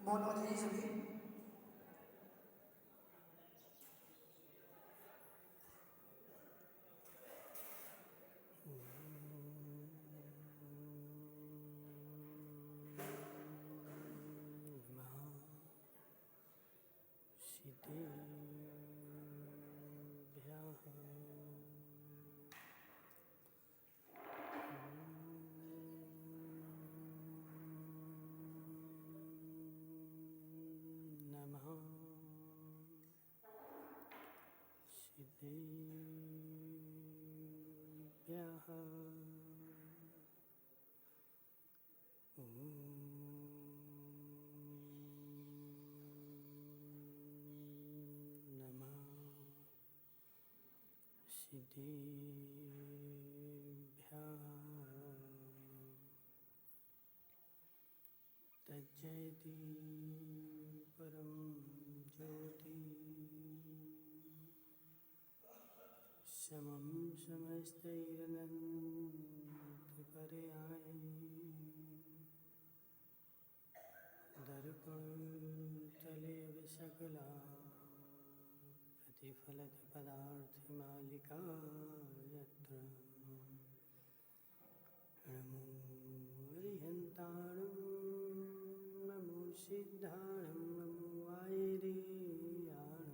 मौन हो जाइए सभी। तज्जयति परम ज्योति समं समस्तैरनन्तपर्याय दर्पणतले विसकला प्रतिफलति पदार्थमालिका यत्र नमो हरिहन्ताणं नमो सिद्धाणं नमो वायरेयाणं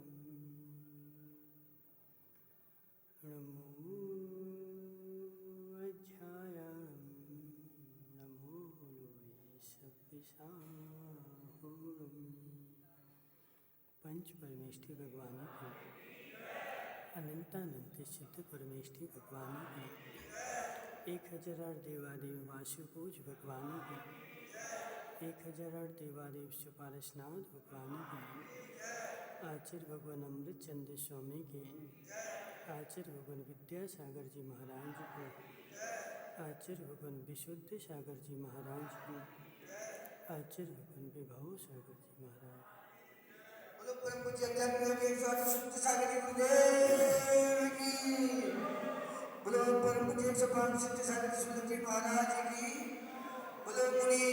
नमो अध्यायाणं नमो लोये सपिशाहुणं। पंच परमेष्ठी भगवान की अनंतानंत सिद्ध परमेष्ठी भगवान की 1008 देवादेव वासुपूज भगवान की 1008 देवादेव सुपारसनाथ भगवान की आचार्य भगवान अमृत चंद्र स्वामी के आचार्य भगवान विद्यासागर जी महाराज को आचार्य भगवान विशुद्ध सागर जी महाराज को आचार्य भगवान विभव सागर जी महाराज बोलो परम पूज्य अध्यात्म शुद्ध सागर जी गुरुदेव की। बोलो परम पूज्य 105 शुद्ध सागर सुंदर जी महाराज की। बोलो मुनि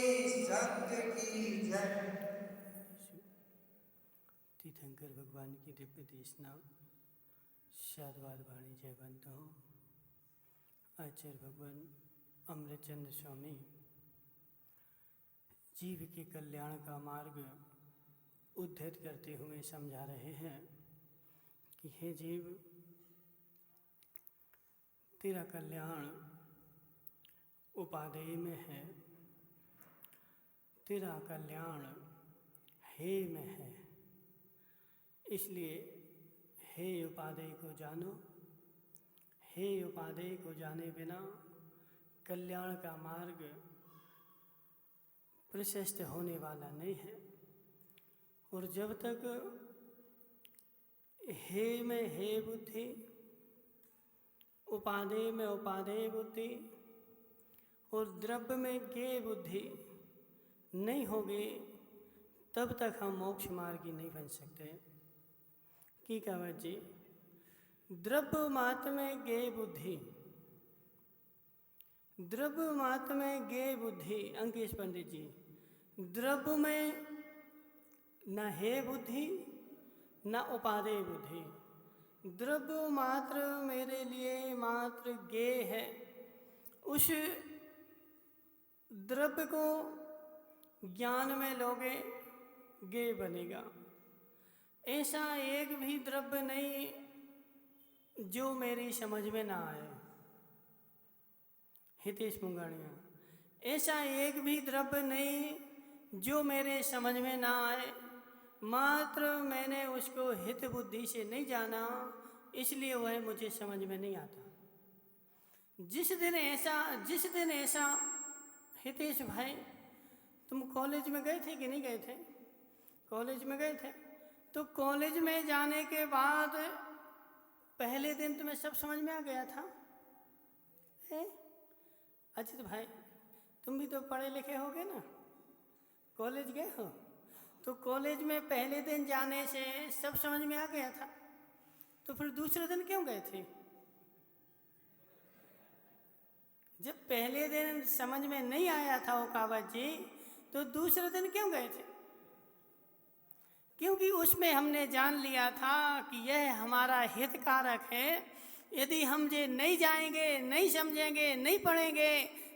संत की जय। तीर्थंकर भगवान की दिव्य देशना शारवार वाणी जयवंत हो। आचार्य भगवान अमृतचंद्र स्वामी जीव के कल्याण का मार्ग उद्धृत करते हुए समझा रहे हैं कि हे जीव, तेरा कल्याण उपादेय में है, तेरा कल्याण हे में है। इसलिए हे उपादेय को जानो। हे उपादेय को जाने बिना कल्याण का मार्ग प्रशस्त होने वाला नहीं है। और जब तक हे में हे बुद्धि, उपादेय में उपादेय बुद्धि और द्रव्य में गे बुद्धि नहीं होगी, तब तक हम मोक्ष मार्गी नहीं बन सकते। की कहवत जी, द्रव्य मात्र में गे बुद्धि, द्रव्य मात्र में गे बुद्धि। अंकेश पंडित जी, द्रव्य में न हे बुद्धि न उपादेय बुद्धि। द्रव्य मात्र मेरे लिए मात्र गे है। उस द्रव्य को ज्ञान में लोगे गे बनेगा। ऐसा एक भी द्रव्य नहीं जो मेरी समझ में ना आए। हितेश मुंगाणिया, ऐसा एक भी द्रव्य नहीं जो मेरे समझ में ना आए, मात्र मैंने उसको हित बुद्धि से नहीं जाना, इसलिए वह मुझे समझ में नहीं आता। जिस दिन ऐसा हितेश भाई, तुम कॉलेज में गए थे कि नहीं गए थे? कॉलेज में गए थे तो कॉलेज में जाने के बाद पहले दिन तुम्हें सब समझ में आ गया था? अजित भाई, तुम भी तो पढ़े लिखे होगे ना, कॉलेज गए हो, तो कॉलेज में पहले दिन जाने से सब समझ में आ गया था, तो फिर दूसरे दिन क्यों गए थे? जब पहले दिन समझ में नहीं आया था ओकावत जी, तो दूसरे दिन क्यों गए थे? क्योंकि उसमें हमने जान लिया था कि यह हमारा हितकारक है। यदि हम ये नहीं जाएंगे, नहीं समझेंगे, नहीं पढ़ेंगे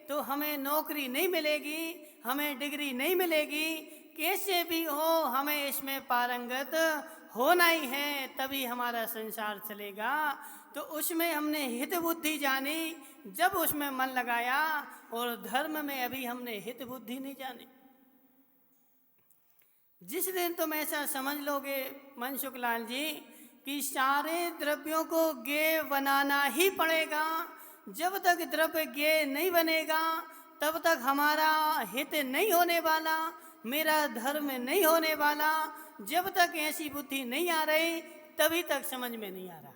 तो हमें नौकरी नहीं मिलेगी, हमें डिग्री नहीं मिलेगी। कैसे भी हो हमें इसमें पारंगत होना ही है, तभी हमारा संसार चलेगा। तो उसमें हमने हित बुद्धि जानी, जब उसमें मन लगाया। और धर्म में अभी हमने हित बुद्धि नहीं जानी। जिस दिन तुम ऐसा समझ लोगे मनसुख लाल जी कि सारे द्रव्यों को ज्ञेय बनाना ही पड़ेगा, जब तक द्रव्य ज्ञेय नहीं बनेगा तब तक हमारा हित नहीं होने वाला, मेरा धर्म नहीं होने वाला। जब तक ऐसी बुद्धि नहीं आ रही तभी तक समझ में नहीं आ रहा।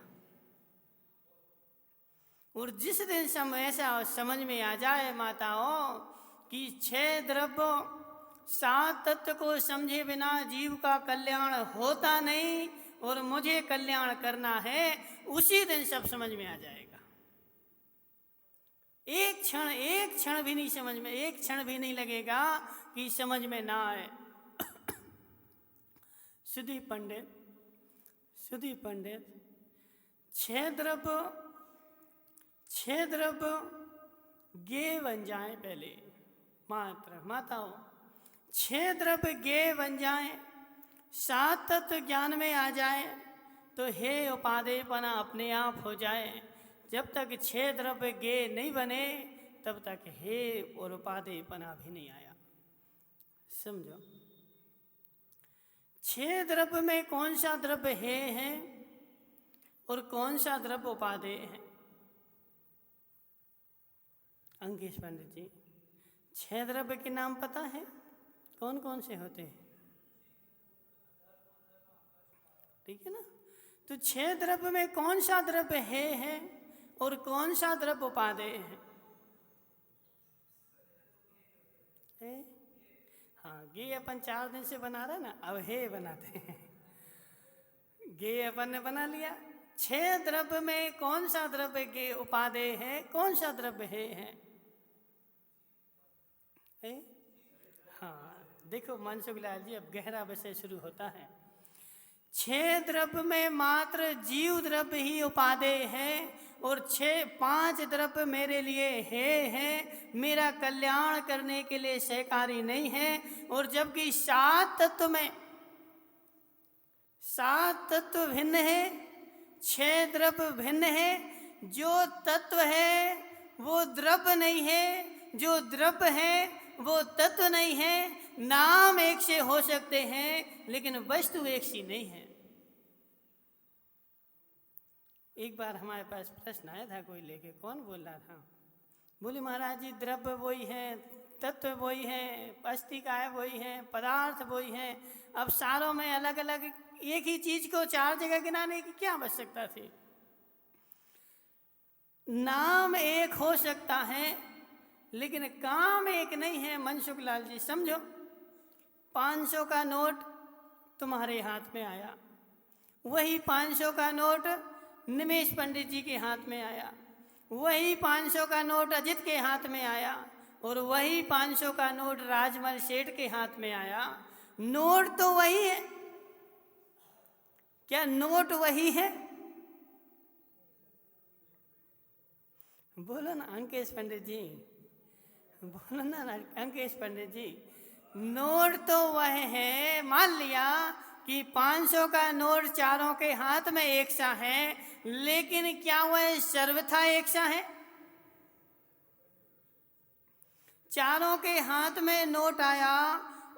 और जिस दिन ऐसा समझ में आ जाए माताओं कि 6 द्रव्य 7 तत्व को समझे बिना जीव का कल्याण होता नहीं और मुझे कल्याण करना है, उसी दिन सब समझ में आ जाएगा। एक क्षण भी नहीं समझ में, एक क्षण भी नहीं लगेगा कि समझ में ना आए। सुधी पंडित 6 द्रव्य ज्ञेय बन जाए पहले। माताओं 6 द्रव्य ज्ञेय बन जाए, 7 तत्व ज्ञान में आ जाए तो हे उपादेयपना अपने आप हो जाए। जब तक 6 द्रव्य ज्ञेय नहीं बने तब तक हे और उपादेयपना भी नहीं आया। समझो 6 द्रव्य में कौन सा द्रव्य हे है और कौन सा द्रव्य उपादेय है? अंकेश पंडित जी 6 द्रव्य के नाम पता है? कौन कौन से होते हैं? ठीक है ना। तो 6 द्रव्य में कौन सा द्रव्य है और कौन सा द्रव्य उपादेय है? हाँ, गे अपन 4 दिन से बना रहे ना, अब हे बनाते हैं। गे अपन ने बना लिया। 6 द्रव्य में कौन सा द्रव्य गे उपादेय है, कौन सा द्रव्य है? हाँ, देखो मनसुख लाल जी, अब गहरा विषय शुरू होता है। 6 द्रव्य में मात्र जीव द्रव्य ही उपादेय है और 5 द्रव्य मेरे लिए है, मेरा कल्याण करने के लिए सहकारी नहीं है। और जबकि 7 तत्व में 7 तत्व भिन्न है, 6 द्रव्य भिन्न है। जो तत्व है वो द्रव्य नहीं है, जो द्रव्य है वो तत्व नहीं है। नाम एक से हो सकते हैं लेकिन वस्तु एक सी नहीं है। एक बार हमारे पास प्रश्न आया था, कोई लेके, कौन बोल रहा था, बोले महाराज जी द्रव्य वही है, तत्व वही है, अस्तिकाय वही है, पदार्थ वही है। अब सारों में अलग अलग एक ही चीज को 4 जगह गिनाने की क्या आवश्यकता थी? नाम एक हो सकता है लेकिन काम एक नहीं है। मनसुख लाल जी समझो, 500 का नोट तुम्हारे हाथ में आया, वही 500 का नोट निमेश पंडित जी के हाथ में आया, वही 500 का नोट अजित के हाथ में आया और वही 500 का नोट राजमल सेठ के हाथ में आया। नोट तो वही है। क्या नोट वही है? बोलो ना अंकेश पंडित जी, बोलो ना अंकेश पंडित जी। नोट तो वह है, मान लिया कि 500 का नोट चारों के हाथ में एक सा है, लेकिन क्या वह सर्वथा एक सा है? चारों के हाथ में नोट आया,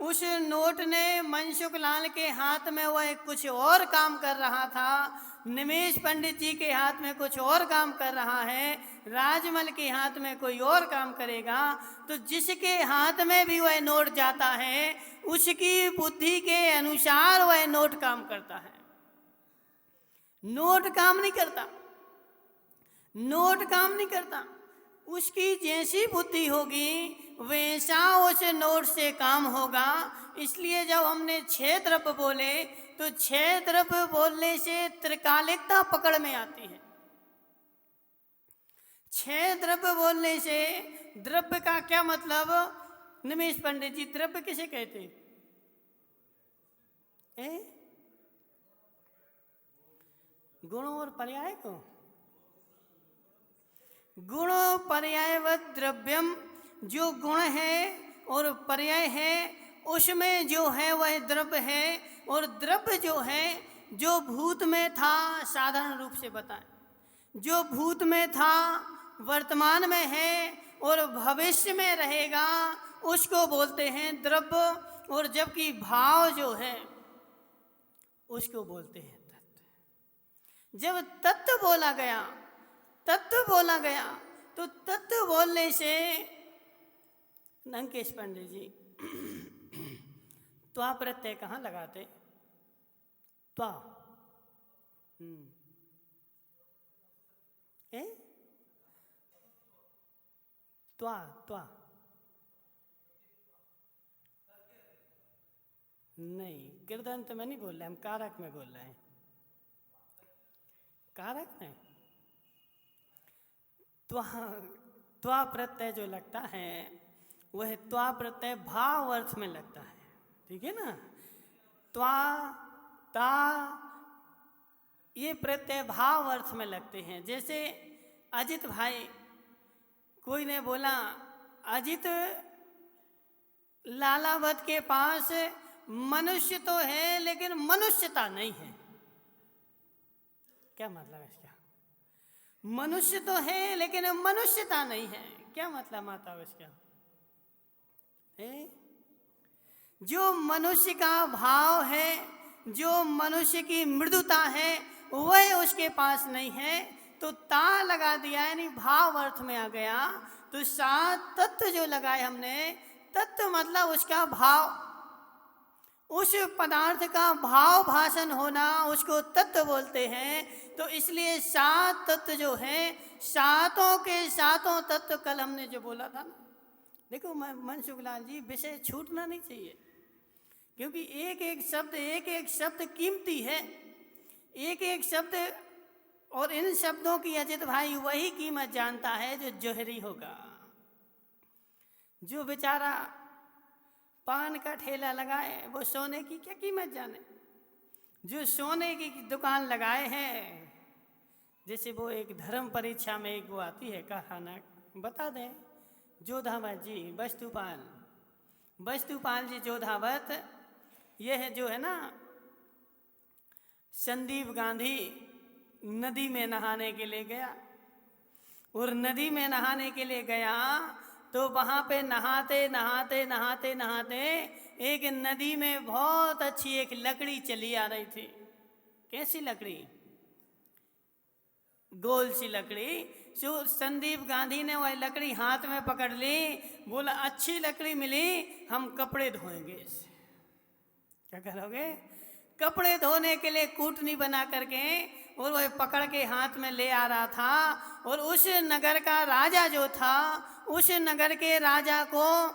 उस नोट ने मनसुख लाल के हाथ में वह कुछ और काम कर रहा था, निमेश पंडित जी के हाथ में कुछ और काम कर रहा है, राजमल के हाथ में कोई और काम करेगा। तो जिसके हाथ में भी वह नोट जाता है उसकी बुद्धि के अनुसार वह नोट काम करता है। नोट काम नहीं करता, नोट काम नहीं करता। उसकी जैसी बुद्धि होगी वैसा उस नोट से काम होगा। इसलिए जब हमने 6 द्रव्य बोले तो 6 द्रव्य बोलने से त्रिकालिकता पकड़ में आती है। 6 द्रव्य बोलने से, द्रव्य का क्या मतलब निमेश पंडित जी, द्रव्य किसे कहते हैं? गुणों और पर्याय को, गुणों पर्यायवत द्रव्यम, जो गुण है और पर्याय है उसमें जो है वह द्रव्य है, और द्रव्य जो है जो भूत में था, साधारण रूप से बताएं, जो भूत में था वर्तमान में है और भविष्य में रहेगा उसको बोलते हैं द्रव्य, और जबकि भाव जो है उसको बोलते हैं तत्व। जब तत्व बोला गया, तत्व बोला गया, तो तत्व बोलने से लंकेश पंडित जी त्वा प्रत्यय कहाँ लगाते? त्वा त्वा त्वा नहीं, कृदंत में नहीं बोल रहे, हम कारक में बोल रहे हैं। कारक में त्वा प्रत्यय जो लगता है वह त्वा प्रत्यय भाव अर्थ में लगता है, ठीक है ना। त्वा ता ये प्रत्यय भाव अर्थ में लगते हैं। जैसे अजित भाई, कोई ने बोला अजित लालावत के पास मनुष्य तो है लेकिन मनुष्यता नहीं है। क्या मतलब है इसका? मनुष्य तो है लेकिन मनुष्यता नहीं है, क्या मतलब आता है इसका? जो मनुष्य का भाव है, जो मनुष्य की मृदुता है, वह उसके पास नहीं है, तो ता लगा दिया, यानी भाव अर्थ में आ गया। तो सात तत्व जो लगाए हमने, तत्व मतलब उसका भाव, उस पदार्थ का भाव भाषण होना, उसको तत्व बोलते हैं। तो इसलिए सात तत्व जो है, सातों के सातों तत्व, कल हमने जो बोला था ना, देखो मनसुख लाल जी, विषय छूटना नहीं चाहिए, क्योंकि एक एक शब्द कीमती है, एक एक शब्द, और इन शब्दों की अजित भाई वही कीमत जानता है जो जोहरी होगा। जो बेचारा पान का ठेला लगाए वो सोने की क्या कीमत जाने। जो सोने की दुकान लगाए हैं, जैसे वो एक धर्म परीक्षा में एक वो आती है कहाना, बता दें, जोधावत जी, वस्तुपाल जी जोधावत, यह जो है ना, संदीप गांधी नदी में नहाने के लिए गया, और नदी में नहाने के लिए गया तो वहाँ पे नहाते नहाते नहाते नहाते एक नदी में बहुत अच्छी एक लकड़ी चली आ रही थी। कैसी लकड़ी? गोल सी लकड़ी। जो संदीप गांधी ने वह लकड़ी हाथ में पकड़ ली, बोला अच्छी लकड़ी मिली, हम कपड़े धोएंगे इससे। क्या करोगे? कपड़े धोने के लिए कूटनी बना करके, और वह पकड़ के हाथ में ले आ रहा था। और उस नगर का राजा जो था, उस नगर के राजा को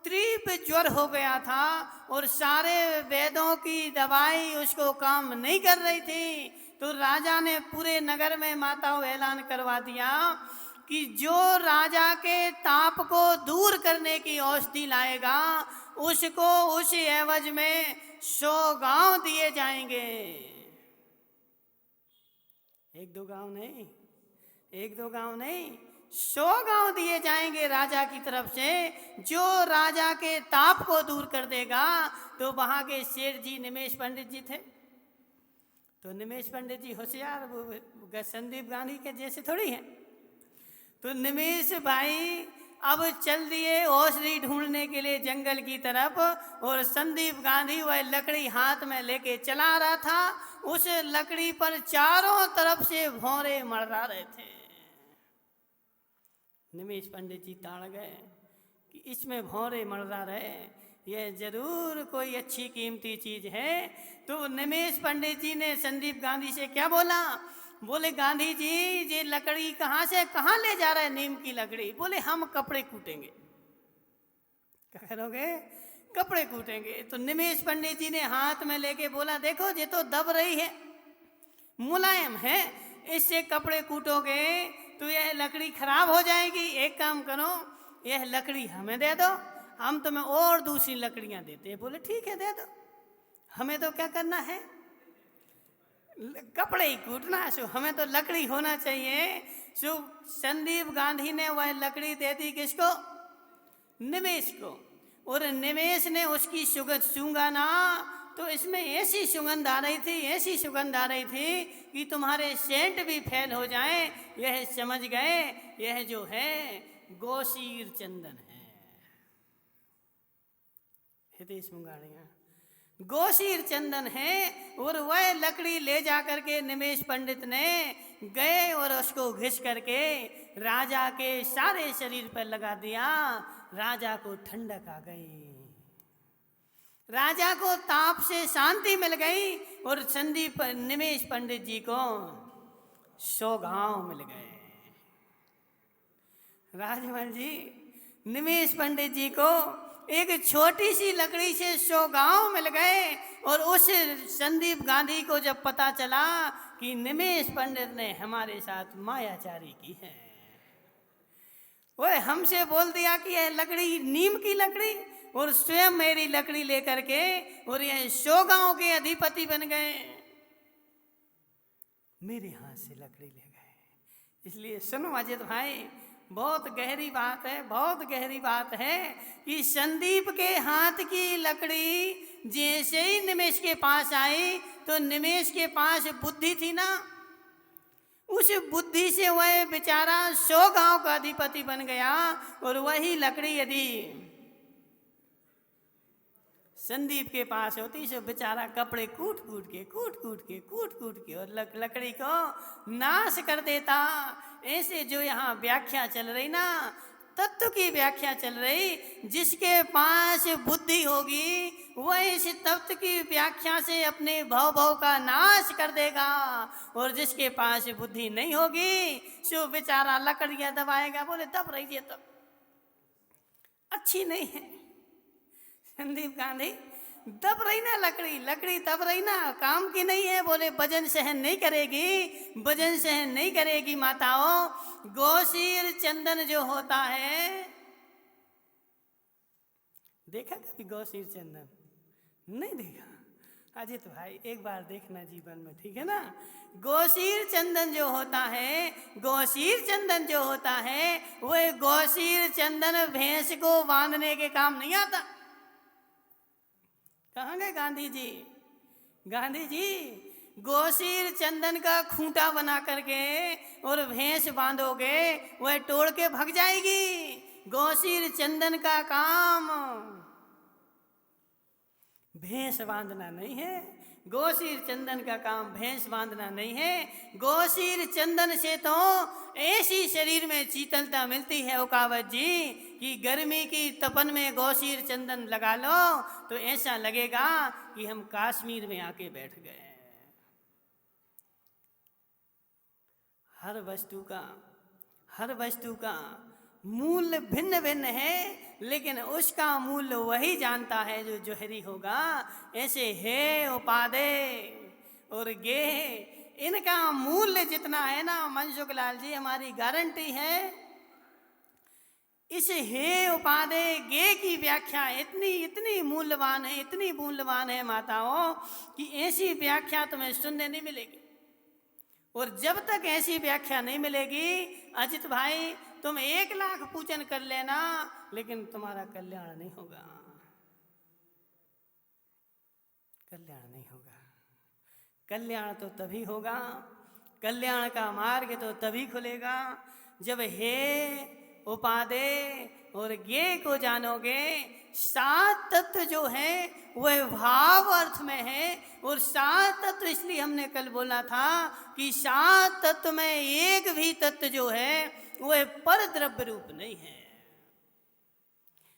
तीव्र ज्वर हो गया था, और सारे वेदों की दवाई उसको काम नहीं कर रही थी। तो राजा ने पूरे नगर में माताओं ऐलान करवा दिया कि जो राजा के ताप को दूर करने की औषधि लाएगा, उसको उस एवज में 100 गांव दिए जाएंगे। एक दो गांव नहीं, 100 गांव दिए जाएंगे राजा की तरफ से, जो राजा के ताप को दूर कर देगा। तो वहां के शेर जी निमेश पंडित जी थे। तो निमेश पंडित जी होशियार, वो संदीप गांधी के जैसे थोड़ी हैं। तो निमेश भाई अब चल दिए औषधि ढूंढने के लिए जंगल की तरफ, और संदीप गांधी वह लकड़ी हाथ में लेके चला रहा था। उस लकड़ी पर चारों तरफ से भौरे मररा रहे थे। निमेश पंडित जी ताड़ गए कि इसमें भौरे मररा रहे, यह जरूर कोई अच्छी कीमती चीज है। तो निमेश पंडित जी ने संदीप गांधी से क्या बोला? बोले गांधी जी, ये लकड़ी कहाँ से कहाँ ले जा रहे हैं? नीम की लकड़ी। बोले हम कपड़े कूटेंगे। क्या करोगे? कपड़े कूटेंगे। तो निमेश पंडित जी ने हाथ में लेके बोला, देखो ये तो दब रही है, मुलायम है, इससे कपड़े कूटोगे तो यह लकड़ी खराब हो जाएगी। एक काम करो, यह लकड़ी हमें दे दो, हम तुम्हें और दूसरी लकड़ियां देते हैं। बोले ठीक है दे दो, हमें तो क्या करना है, कपड़े ही कूटना, सो हमें तो लकड़ी होना चाहिए। सो संदीप गांधी ने वह लकड़ी दे दी किसको? निमेश को। और निमेश ने उसकी सुगंध सूंघा ना, तो इसमें ऐसी सुगंध आ रही थी, ऐसी सुगंध आ रही थी कि तुम्हारे सेंट भी फेल हो जाए। यह समझ गए यह जो है गौसीर चंदन है। हितेश मुंगाड़िया गौसीर चंदन है। और वह लकड़ी ले जा करके निमेश पंडित ने गए और उसको घिस करके राजा के सारे शरीर पर लगा दिया। राजा को ठंडक आ गई, राजा को ताप से शांति मिल गई और संदीप निमेश पंडित जी को 100 घाव मिल गए। राजमल जी निमेश पंडित जी को एक छोटी सी लकड़ी से 100 गांव मिल गए। और उस संदीप गांधी को जब पता चला कि निमेश पंडित ने हमारे साथ मायाचारी की है, वह हमसे बोल दिया कि यह लकड़ी नीम की लकड़ी, और स्वयं मेरी लकड़ी लेकर के और यह 100 गांव के अधिपति बन गए, मेरे हाथ से लकड़ी ले गए। इसलिए सुनो अजित भाई, बहुत गहरी बात है, बहुत गहरी बात है कि संदीप के हाथ की लकड़ी जैसे ही निमेश के पास आई, तो निमेश के पास बुद्धि थी ना, उस बुद्धि से वह बेचारा 100 गांव का अधिपति बन गया। और वही लकड़ी यदि संदीप के पास होती, सो बेचारा कपड़े कूट कूट के और लकड़ी को नाश कर देता। ऐसे जो यहाँ व्याख्या चल रही ना, तत्व की व्याख्या चल रही, जिसके पास बुद्धि होगी वह इस तत्व की व्याख्या से अपने भव का नाश कर देगा। और जिसके पास बुद्धि नहीं होगी सो बेचारा लकड़ियाँ दबाएगा, बोले दब रही है, तब अच्छी नहीं है। संदीप गांधी दब रही ना लकड़ी दब रही ना, काम की नहीं है। बोले वजन सहन नहीं करेगी, वजन सहन नहीं करेगी। माताओं, गौसीर चंदन जो होता है, देखा कभी गौसीर चंदन? नहीं देखा। अजित भाई एक बार देखना जीवन में, ठीक है ना। गौसीर चंदन जो होता है, गौसीर चंदन जो होता है, वह गौसीर चंदन भैंस को बांधने के काम नहीं आता। कहाँ गए गांधी जी? गांधी जी गौसीर चंदन का खूंटा बना करके और भैंस बांधोगे, वह तोड़ के भाग जाएगी। गौसीर चंदन का काम भैंस बांधना नहीं है, गौसीर चंदन का काम भैंस बांधना नहीं है। गौसीर चंदन से तो ऐसी शरीर में शीतलता मिलती है ओकावत जी, कि गर्मी की तपन में गौसीर चंदन लगा लो तो ऐसा लगेगा कि हम कश्मीर में आके बैठ गए। हर वस्तु का मूल्य भिन्न भिन्न है, लेकिन उसका मूल्य वही जानता है जो जोहरी होगा। ऐसे हे उपादे और गे, इनका मूल्य जितना है ना मनसुख लाल जी, हमारी गारंटी है। इस हे उपादे गे की व्याख्या इतनी मूल्यवान है, इतनी मूल्यवान है माताओं, कि ऐसी व्याख्या तुम्हें सुनने नहीं मिलेगी। और जब तक ऐसी व्याख्या नहीं मिलेगी अजित भाई, तुम 1 लाख पूजन कर लेना, लेकिन तुम्हारा कल्याण नहीं होगा, कल्याण नहीं होगा। कल्याण तो तभी होगा, कल्याण का मार्ग तो तभी खुलेगा जब हे उपादे और गे को जानोगे। 7 तत्व जो है वह भाव अर्थ में है, और 7 तत्व इसलिए हमने कल बोला था कि 7 तत्व में एक भी तत्व जो है वह पर द्रव्य रूप नहीं है।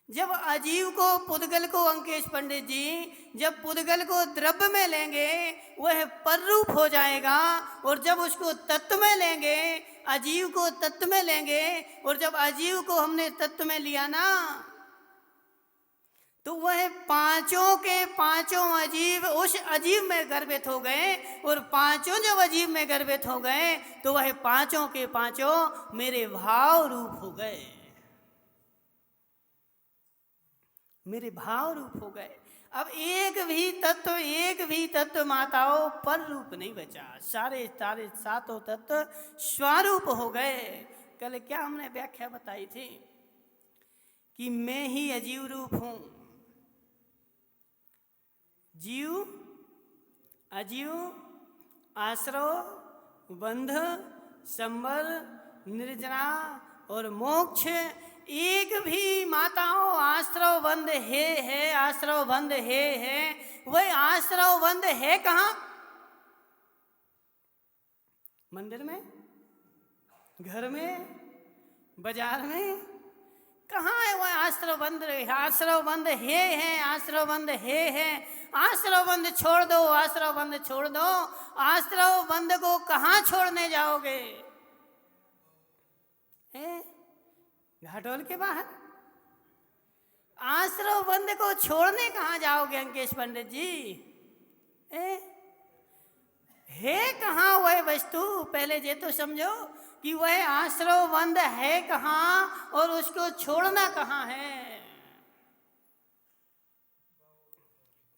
जब अजीव को पुद्गल को अंकेश पंडित जी जब पुद्गल को द्रव्य में लेंगे वह पर रूप हो जाएगा, और जब उसको तत्व में लेंगे, अजीव को तत्व में लेंगे, और जब अजीव को हमने तत्व में लिया ना, तो वह 5 के 5 अजीव उस अजीव में गर्भित हो गए, और 5 जब अजीव में गर्भित हो गए तो वह 5 के 5 मेरे भाव रूप हो गए, मेरे भाव रूप हो गए। अब एक भी तत्व माताओं पर रूप नहीं बचा, सारे सारे सातों तत्व स्वरूप हो गए। कल क्या हमने व्याख्या बताई थी कि मैं ही अजीव रूप हूं। जीव, अजीव, आश्रव, बंध, संबर, निर्जना और मोक्ष, एक भी माताओं आश्रव बंध है, आश्रव बंध है। वह आश्रव बंध है कहाँ? मंदिर में, घर में, बाजार में, कहाँ है वह आश्रव बंध? आश्रव बंध है, आश्रव बंध है। आश्रव बंध छोड़ दो, आश्रव बंध छोड़ दो। आश्रव बंध को कहाँ छोड़ने जाओगे? घाटोल के बाहर आश्रव बंध को छोड़ने कहाँ जाओगे अंकेश पंडित जी? है कहाँ वह वस्तु? पहले ये तो समझो कि वह आश्रव बंध है कहाँ और उसको छोड़ना कहाँ है।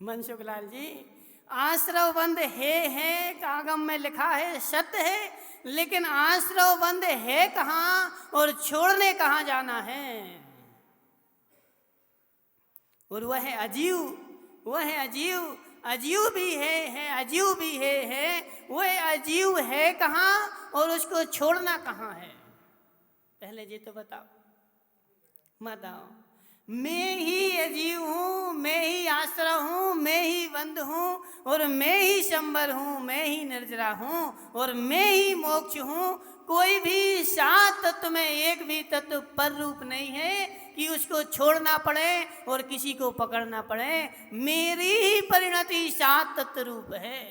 मनसुख लाल जी, आश्रव बंध है कागम में लिखा है, सत्य है, लेकिन आश्रव बंध है कहाँ और छोड़ने कहाँ जाना है? और वह है अजीव, वह है अजीव, अजीव भी है, अजीव भी है। वह अजीव है कहाँ और उसको छोड़ना कहाँ है? पहले ये तो बताओ। मैं ही अजीव हूँ, मैं ही आश्रय हूँ, मैं ही बंध हूँ और मैं ही संबर हूँ, मैं ही निर्जरा हूँ और मैं ही मोक्ष हूँ। कोई भी सात तत्व में एक भी तत्व पर रूप नहीं है कि उसको छोड़ना पड़े और किसी को पकड़ना पड़े। मेरी ही परिणति सात तत्व रूप है।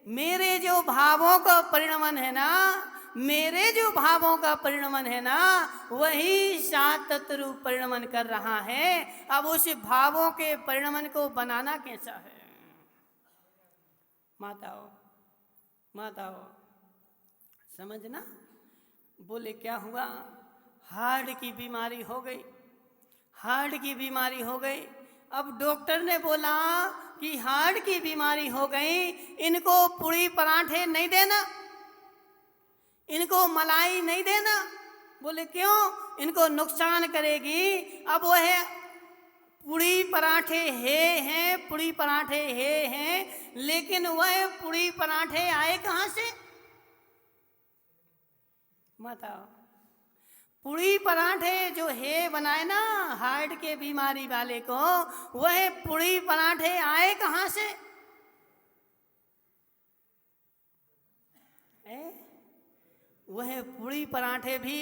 मेरे जो भावों का परिणमन है ना, मेरे जो भावों का परिणमन है ना, वही सात तत्व रूप परिणमन कर रहा है। अब उस भावों के परिणमन को बनाना कैसा है? माताओं समझना। बोले क्या हुआ? हार्ट की बीमारी हो गई, हार्ट की बीमारी हो गई। अब डॉक्टर ने बोला कि हार्ट की बीमारी हो गई, इनको पूड़ी पराठे नहीं देना, इनको मलाई नहीं देना। बोले क्यों? इनको नुकसान करेगी। अब वह पूड़ी पराठे हैं, पूड़ी पराठे हैं, लेकिन वह पूड़ी पराठे आए कहाँ से? बताओ। पूड़ी पराठे जो है बनाए ना हार्ट के बीमारी वाले को, वह पूड़ी पराठे आए कहाँ से? वह पूड़ी पराठे भी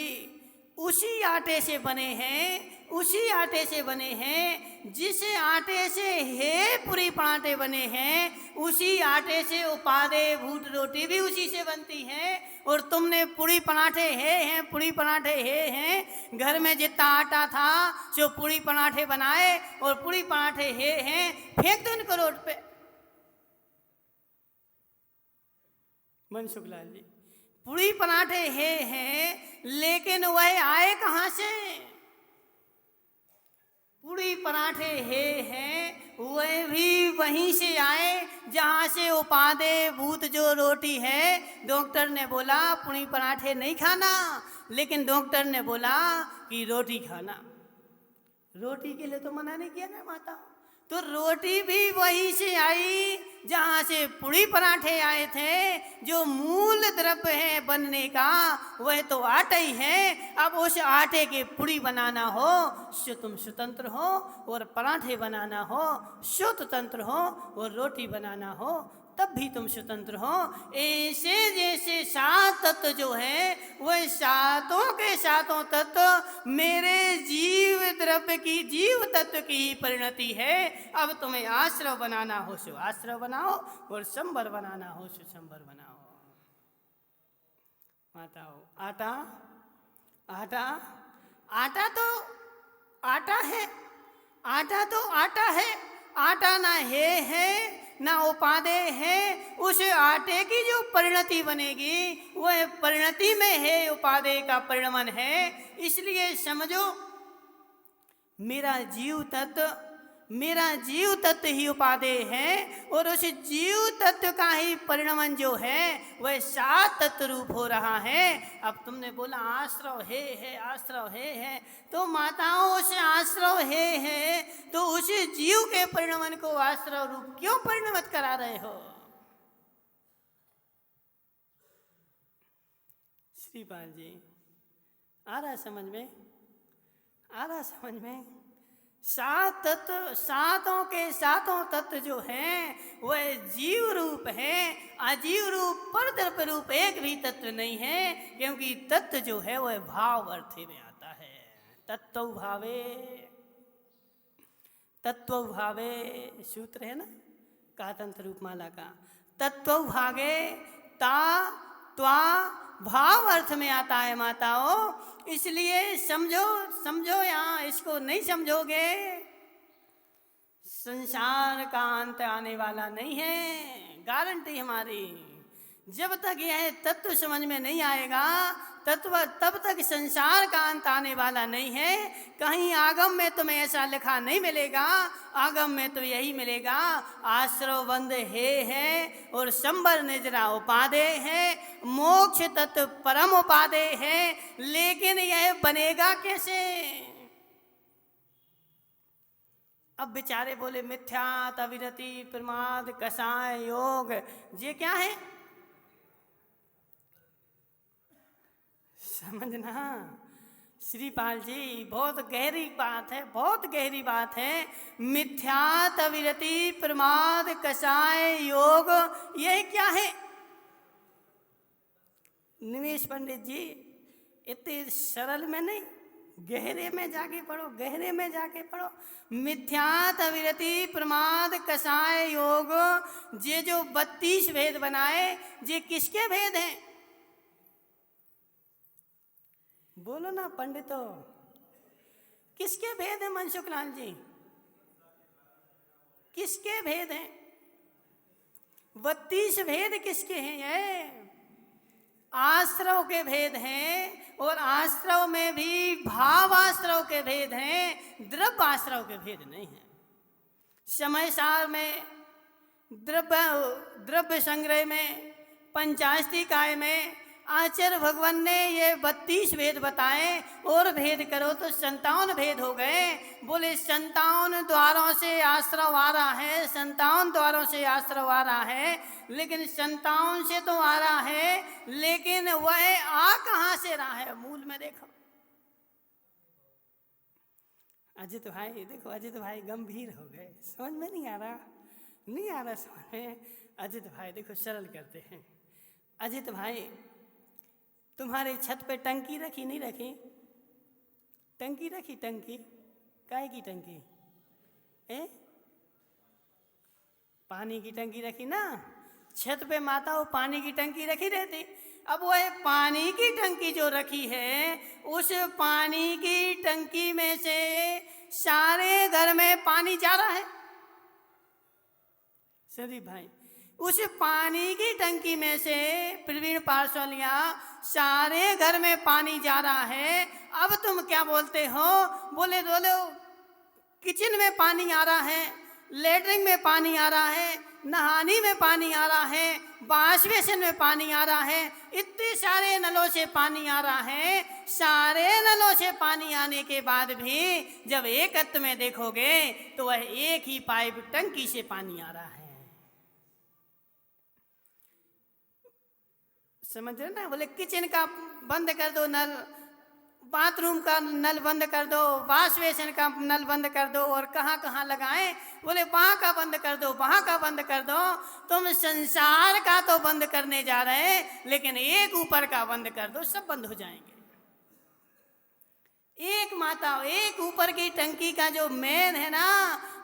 उसी आटे से बने हैं, उसी आटे से बने हैं। जिस आटे से है पूड़ी पराठे बने हैं, उसी आटे से उपादे भूत रोटी भी उसी से बनती है। और तुमने पूड़ी पराठे हैं, पूड़ी पराठे हैं, घर में जितना आटा था जो पूड़ी पराठे बनाए और पूड़ी पराठे हैं, फेंक दो इनको रोड पे। मनसुख लाल जी, पूड़ी पराठे हैं, लेकिन वह आए कहाँ से? पूड़ी पराठे हैं, वह भी वहीं से आए जहाँ से उपादे भूत जो रोटी है। डॉक्टर ने बोला पूड़ी पराठे नहीं खाना, लेकिन डॉक्टर ने बोला कि रोटी खाना। रोटी के लिए तो मना नहीं किया ना माता। तो रोटी भी वहीं से आई जहाँ से पूड़ी पराठे आए थे। जो मूल द्रव्य है बनने का वह तो आटा ही है। अब उस आटे की पूड़ी बनाना हो सो तुम स्वतंत्र हो, और पराठे बनाना हो सो स्वतंत्र हो, और रोटी बनाना हो तब भी तुम स्वतंत्र हो। ऐसे जैसे सात तत्व जो है वह सातों के सातों तत्व मेरे जीव द्रव्य की, जीव तत्व की ही परिणति है। अब तुम्हें आश्रव बनाना हो सो आश्रव बनाओ, और संबर बनाना हो सो संबर बनाओ। माताओ, आटा आटा आटा तो आटा है, आटा तो आटा है। आटा ना है ना उपादेय है। उस आटे की जो परिणति बनेगी वह परिणति में है, उपादेय का परिणमन है। इसलिए समझो मेरा जीव तत्व ही उपादेय है और उस जीव तत्व का ही परिणमन जो है वह सात तत्व रूप हो रहा है। अब तुमने बोला आश्रव है, आश्रव है, तो माताओं उस आश्रव है तो उस जीव के परिणमन को आश्रव रूप क्यों परिणमित करा रहे हो? श्रीपाल जी आ रहा समझ में? आ रहा समझ में? सात तत्व, सातों के सातों तत्व जो हैं वह जीव रूप है। अजीव रूप, परद्रव्य रूप एक भी तत्व नहीं है, क्योंकि तत्व जो है वह भाव अर्थ में आता है। तत्व भावे सूत्र है ना कातंत्र रूपमाला का। तत्व भागे ता त्वा भाव अर्थ में आता है माताओं। इसलिए समझो यहाँ, इसको नहीं समझोगे संसार का अंत आने वाला नहीं है, गारंटी हमारी। जब तक यह तत्व समझ में नहीं आएगा तब तक संसार का अंत आने वाला नहीं है। कहीं आगम में तुम्हें ऐसा लिखा नहीं मिलेगा। आगम में तो यही मिलेगा आश्रव बंध है और संबर निजरा उपादेय है, मोक्ष तत्व परम उपादेय है। लेकिन यह बनेगा कैसे? अब बेचारे बोले मिथ्यात, अविरति, प्रमाद, कषाय, योग, ये क्या है? समझना श्रीपाल जी, बहुत गहरी बात है, बहुत गहरी बात है। मिथ्यात, अविरति, प्रमाद, कषाय, योग, यह क्या है? निमेश पंडित जी इतने सरल में नहीं, गहरे में जाके पढ़ो, गहरे में जाके पढ़ो। मिथ्यात, अविरति, प्रमाद, कषाय, योग, ये जो 32 भेद बनाए ये किसके भेद हैं? बोलो ना पंडितो, किसके भेद हैं मनसुख लाल जी? किसके भेद हैं? 32 भेद किसके हैं? ये आश्रव के भेद हैं और आश्रव में भी भाव आश्रव के भेद हैं, द्रव्य आश्रव के भेद नहीं हैं। समय सार में द्रव्य संग्रह में पंचाष्टिकाय में आचार्य भगवान ने ये 32 भेद बताए और भेद करो तो 57 भेद हो गए। बोले 57 द्वारों से आश्रव आ रहा है, 57 द्वारों से आश्रव आ रहा है, लेकिन 57 से तो आ रहा है, लेकिन वह आ कहाँ से रहा है? मूल में देखो। अजित भाई देखो, अजित भाई गंभीर हो गए, समझ में नहीं आ रहा, नहीं आ रहा समझ में। अजित भाई देखो सरल करते हैं। अजित भाई तुम्हारे छत पे टंकी रखी नहीं रखी? टंकी रखी, टंकी काहे की टंकी? पानी की टंकी रखी ना छत पे माता, वो पानी की टंकी रखी रहती। अब वह पानी की टंकी जो रखी है, उस पानी की टंकी में से सारे घर में पानी जा रहा है। सदी भाई उस पानी की टंकी में से प्रवीण पार्सलिया सारे घर में पानी जा रहा है। अब तुम क्या बोलते हो? बोले किचन में पानी आ रहा है, लेटरिन में पानी आ रहा है, नहाने में पानी आ रहा है, वॉश बेसिन में पानी आ रहा है, इतने सारे नलों से पानी आ रहा है। सारे नलों से पानी आने के बाद भी जब एकत्व में देखोगे तो वह एक ही पाइप टंकी से पानी आ रहा है। समझ रहे ना? बोले किचन का बंद कर दो नल, बाथरूम का नल बंद कर दो, वॉश बेसिन का नल बंद कर दो, और कहाँ कहाँ लगाएं? बोले वहाँ का बंद कर दो, वहाँ का बंद कर दो। तुम संसार का तो बंद करने जा रहे, लेकिन एक ऊपर का बंद कर दो, सब बंद हो जाएंगे। एक माता, एक ऊपर की टंकी का जो मेन है ना,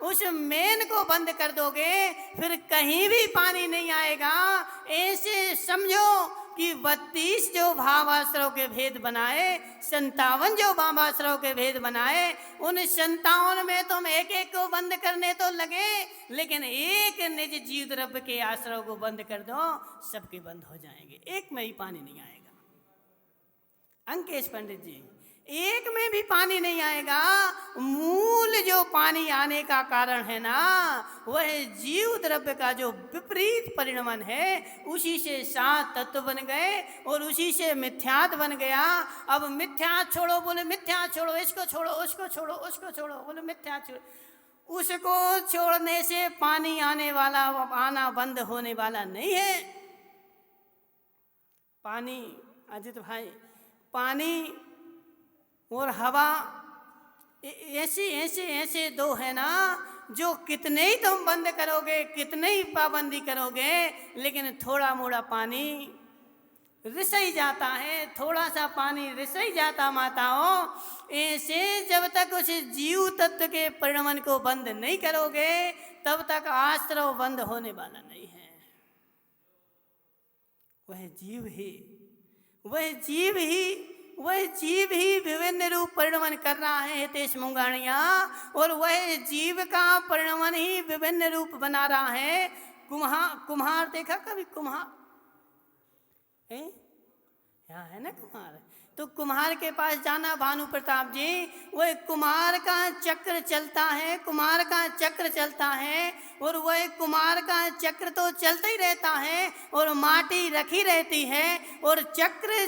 उस मेन को बंद कर दोगे फिर कहीं भी पानी नहीं आएगा। ऐसे समझो कि 32 जो भावाश्रव के भेद बनाए, 57 जो भावाश्रव के भेद बनाए, उन 57 में तुम एक एक को बंद करने तो लगे, लेकिन एक निज जीव द्रव्य के आश्रव को बंद कर दो, सबके बंद हो जाएंगे, एक में ही पानी नहीं आएगा। अंकेश पंडित जी, एक में भी पानी नहीं आएगा। मूल जो पानी आने का कारण है ना, वह जीव द्रव्य का जो विपरीत परिणमन है, उसी से 7 तत्व बन गए और उसी से मिथ्यात बन गया। अब मिथ्यात छोड़ो, बोले मिथ्यात छोड़ो, इसको छोड़ो, उसको छोड़ो, उसको छोड़ो, बोले मिथ्यात छोड़ो। उसको छोड़ने से पानी आने वाला, आना बंद होने वाला नहीं है। पानी, अजित भाई, पानी और हवा ऐसे ऐसे ऐसे दो है ना, जो कितने ही तुम बंद करोगे, कितने ही पाबंदी करोगे, लेकिन थोड़ा मोड़ा पानी रिस जाता है, थोड़ा सा पानी रिस जाता माताओं। ऐसे जब तक उस जीव तत्व के परिणमन को बंद नहीं करोगे, तब तक आश्रव बंद होने वाला नहीं है। वह जीव ही विभिन्न रूप परिणमन कर रहा है हितेश मुंगाणिया, और वह जीव का परिणमन ही विभिन्न रूप बना रहा है। कुम्हार देखा कभी? कुम्हार यहाँ है ना कुम्हार, तो कुम्हार के पास जाना भानु प्रताप जी, वह कुम्हार का चक्र चलता है, कुम्हार का चक्र चलता है, और वह कुम्हार का चक्र तो चलता ही रहता है और माटी रखी रहती है, और चक्र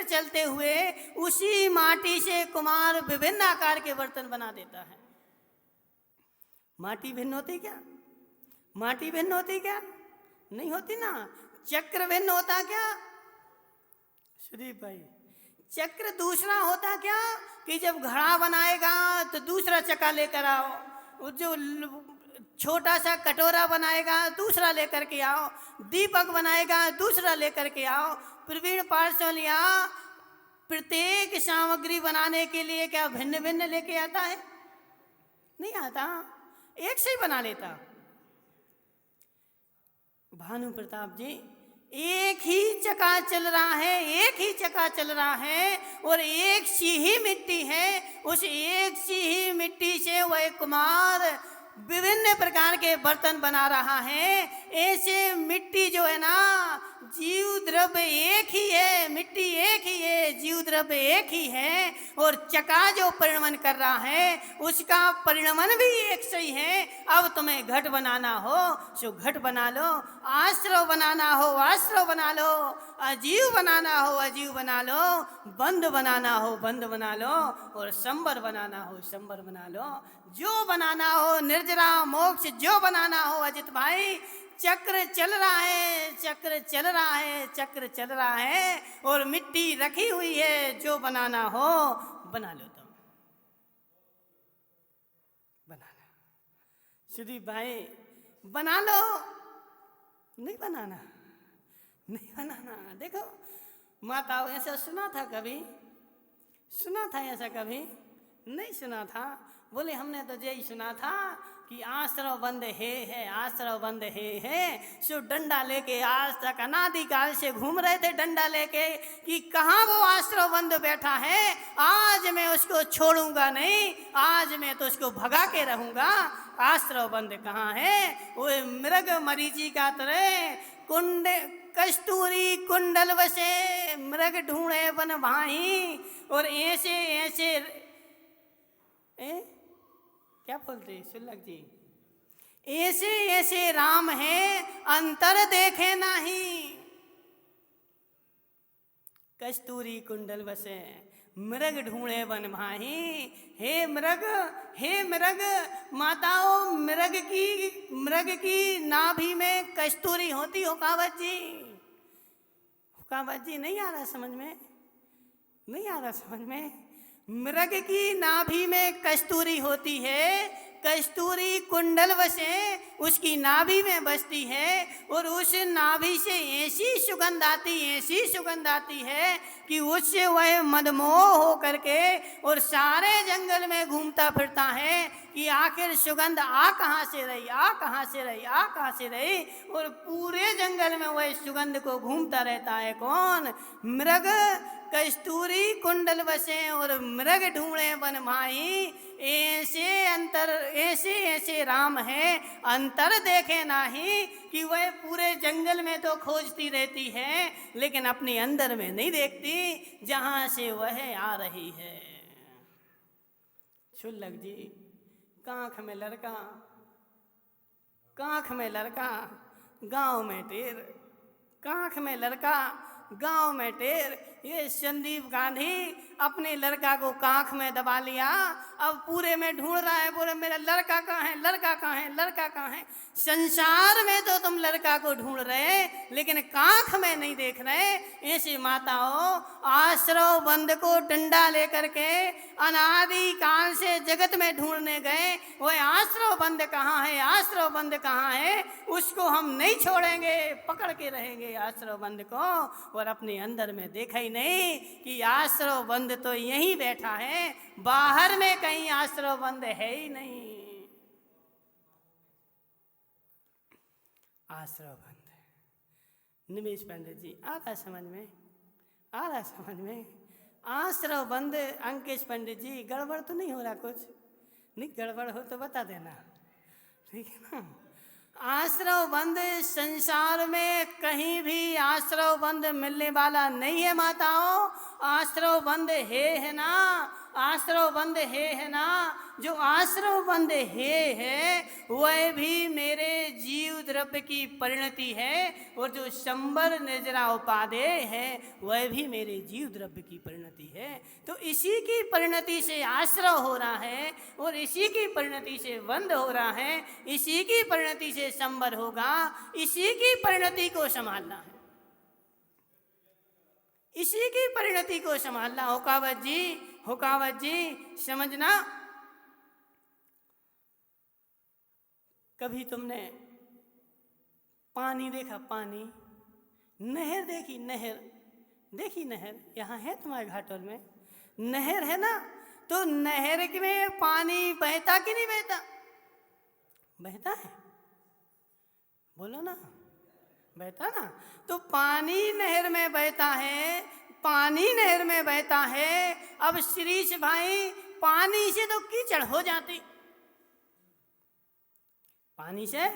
चलते हुए उसी माटी से कुम्हार विभिन्न आकार के बर्तन बना देता है। माटी भिन्न होती क्या? माटी भिन्न होती क्या? नहीं होती ना। चक्र भिन्न होता क्या सुदीप भाई? चक्र दूसरा होता क्या कि जब घड़ा बनाएगा तो दूसरा चक्का लेकर आओ, जो छोटा सा कटोरा बनाएगा दूसरा लेकर के आओ, दीपक बनाएगा दूसरा लेकर के आओ। प्रवीण पार्सलिया प्रत्येक सामग्री बनाने के लिए क्या भिन्न भिन्न लेके आता है? नहीं आता, एक से ही बना लेता। भानु प्रताप जी, एक ही चक्का चल रहा है, एक ही चक्का चल रहा है, और एक सी ही मिट्टी है। उस एक सी ही मिट्टी से वह कुम्हार विभिन्न प्रकार के बर्तन बना रहा है। ऐसे मिट्टी जो है ना, जीव द्रव्य एक ही है, मिट्टी एक ही है, जीव द्रव्य एक ही है, और चक्का जो परिणमन कर रहा है उसका परिणमन भी एक सही है। अब तुम्हें घट बनाना हो सो घट बना लो, आश्रव बनाना हो आश्रव बना लो, अजीव बनाना हो अजीव बना लो, बंद बनाना हो बंद बना लो, और संबर बनाना हो संबर बना लो। जो बनाना हो, निर्जरा मोक्ष जो बनाना हो अजित भाई, चक्र चल रहा है, चक्र चल रहा है, चक्र चल रहा है, और मिट्टी रखी हुई है। जो बनाना हो बना लो, तुम बनाना। सुदीप भाई बना लो, नहीं बनाना, नहीं बनाना। देखो माताओं, ऐसा सुना था कभी? सुना था ऐसा कभी? नहीं सुना था। बोले हमने तो यही सुना था कि आश्रव बंद है, आश्रव बंद है। सो डंडा लेके आज तक अनादिकाल से घूम रहे थे डंडा लेके कि कहाँ वो आश्रव बंद बैठा है। आज मैं उसको छोड़ूंगा नहीं, आज मैं तो उसको भगा के रहूंगा। आश्रव बंद कहाँ है? वो मृग मरीचि का तरह कुंड कस्तूरी कुंडल बसे, मृग ढूंढे बन भाई। और ऐसे ऐसे क्या बोलते सुल्लक जी? ऐसे ऐसे राम है अंतर देखे नहीं, कस्तूरी कुंडल बसे मृग ढूंढे बन भाई। हे मृग माताओं, मृग की नाभि में कस्तूरी होती हो कावत जी? कावत जी नहीं आ रहा समझ में? नहीं आ रहा समझ में? मृग की नाभि में कस्तूरी होती है। कस्तूरी कुंडल वसे उसकी नाभि में बसती है और उस नाभि से ऐसी सुगंध आती है कि उससे वह मदमोह हो करके और सारे जंगल में घूमता फिरता है कि आखिर सुगंध आ कहाँ से रही, आ कहाँ से रही, आ कहाँ से रही। और पूरे जंगल में वह सुगंध को घूमता रहता है। कौन? मृग। कस्तूरी कुंडल बसे और मृग ढूंढे वन माही, ऐसे राम है अंतर देखे नाही। कि वह पूरे जंगल में तो खोजती रहती है लेकिन अपने अंदर में नहीं देखती जहाँ से वह आ रही है। छुल्लक जी, कांख में लड़का, कांख में लड़का, गांव में टेर, कांख में लड़का, गांव में टेर। ये संदीप गांधी अपने लड़का को कांख में दबा लिया, अब पूरे में ढूंढ रहा है, बोले मेरा लड़का कहाँ है, लड़का कहाँ है, लड़का कहाँ है। संसार में तो तुम लड़का को ढूंढ रहे लेकिन कांख में नहीं देख रहे। ऐसी माताओं आश्रव बंद को डंडा लेकर के अनादि काल से जगत में ढूंढने गए, वह आश्रव बंद कहाँ है, आश्रव बंद कहाँ है, उसको हम नहीं छोड़ेंगे, पकड़ के रहेंगे आश्रव बंद को। और अपने अंदर में देखा ही नहीं कि आश्रव बंद तो यहीं बैठा है, बाहर में कहीं आश्रव बंद है ही नहीं। आश्रव बंद। निमेश पंडित जी, आ रहा समझ में, आ रहा समझ में। आश्रव बंद। अंकेश पंडित जी, गड़बड़ तो नहीं हो रहा कुछ? नहीं गड़बड़ हो तो बता देना, ठीक है ना। आश्रव बंद संसार में कहीं भी आश्रव बंद मिलने वाला नहीं है माताओं। आश्रव बंद है ना, आश्रव बंद है ना। जो आश्रव बंद है वह भी मेरे जीव द्रव्य की परिणति है, और जो संबर निर्जरा उपादेय है वह भी मेरे जीव द्रव्य की परिणति है। तो इसी की परिणति से आश्रव हो रहा है और इसी की परिणति से बंद हो रहा है, इसी की परिणति से संबर होगा, इसी की परिणति को संभालना है, इसी की परिणति को संभालना। हुकावत जी, हुकावत जी समझना। कभी तुमने पानी देखा? पानी, नहर देखी? नहर देखी? नहर यहाँ है तुम्हारे घाटोल में, नहर है ना। तो नहर में पानी बहता कि नहीं बहता? बहता है, बोलो ना, बहता ना। तो पानी नहर में बहता है, पानी नहर में बहता है। अब श्रीश भाई, पानी से तो कीचड़ हो जाती, पानी से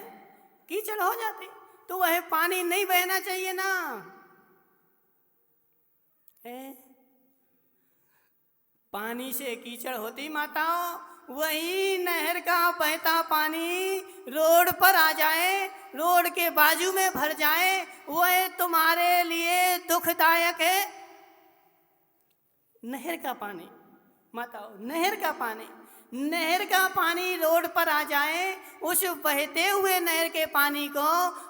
कीचड़ हो जाती, तो वह पानी नहीं बहना चाहिए ना। पानी से कीचड़ होती माताओं, वही नहर का बहता पानी रोड पर आ जाए, रोड के बाजू में भर जाए, वह तुम्हारे लिए दुखदायक है। नहर का पानी माताओ, नहर का पानी, नहर का पानी रोड पर आ जाए, उस बहते हुए नहर के पानी को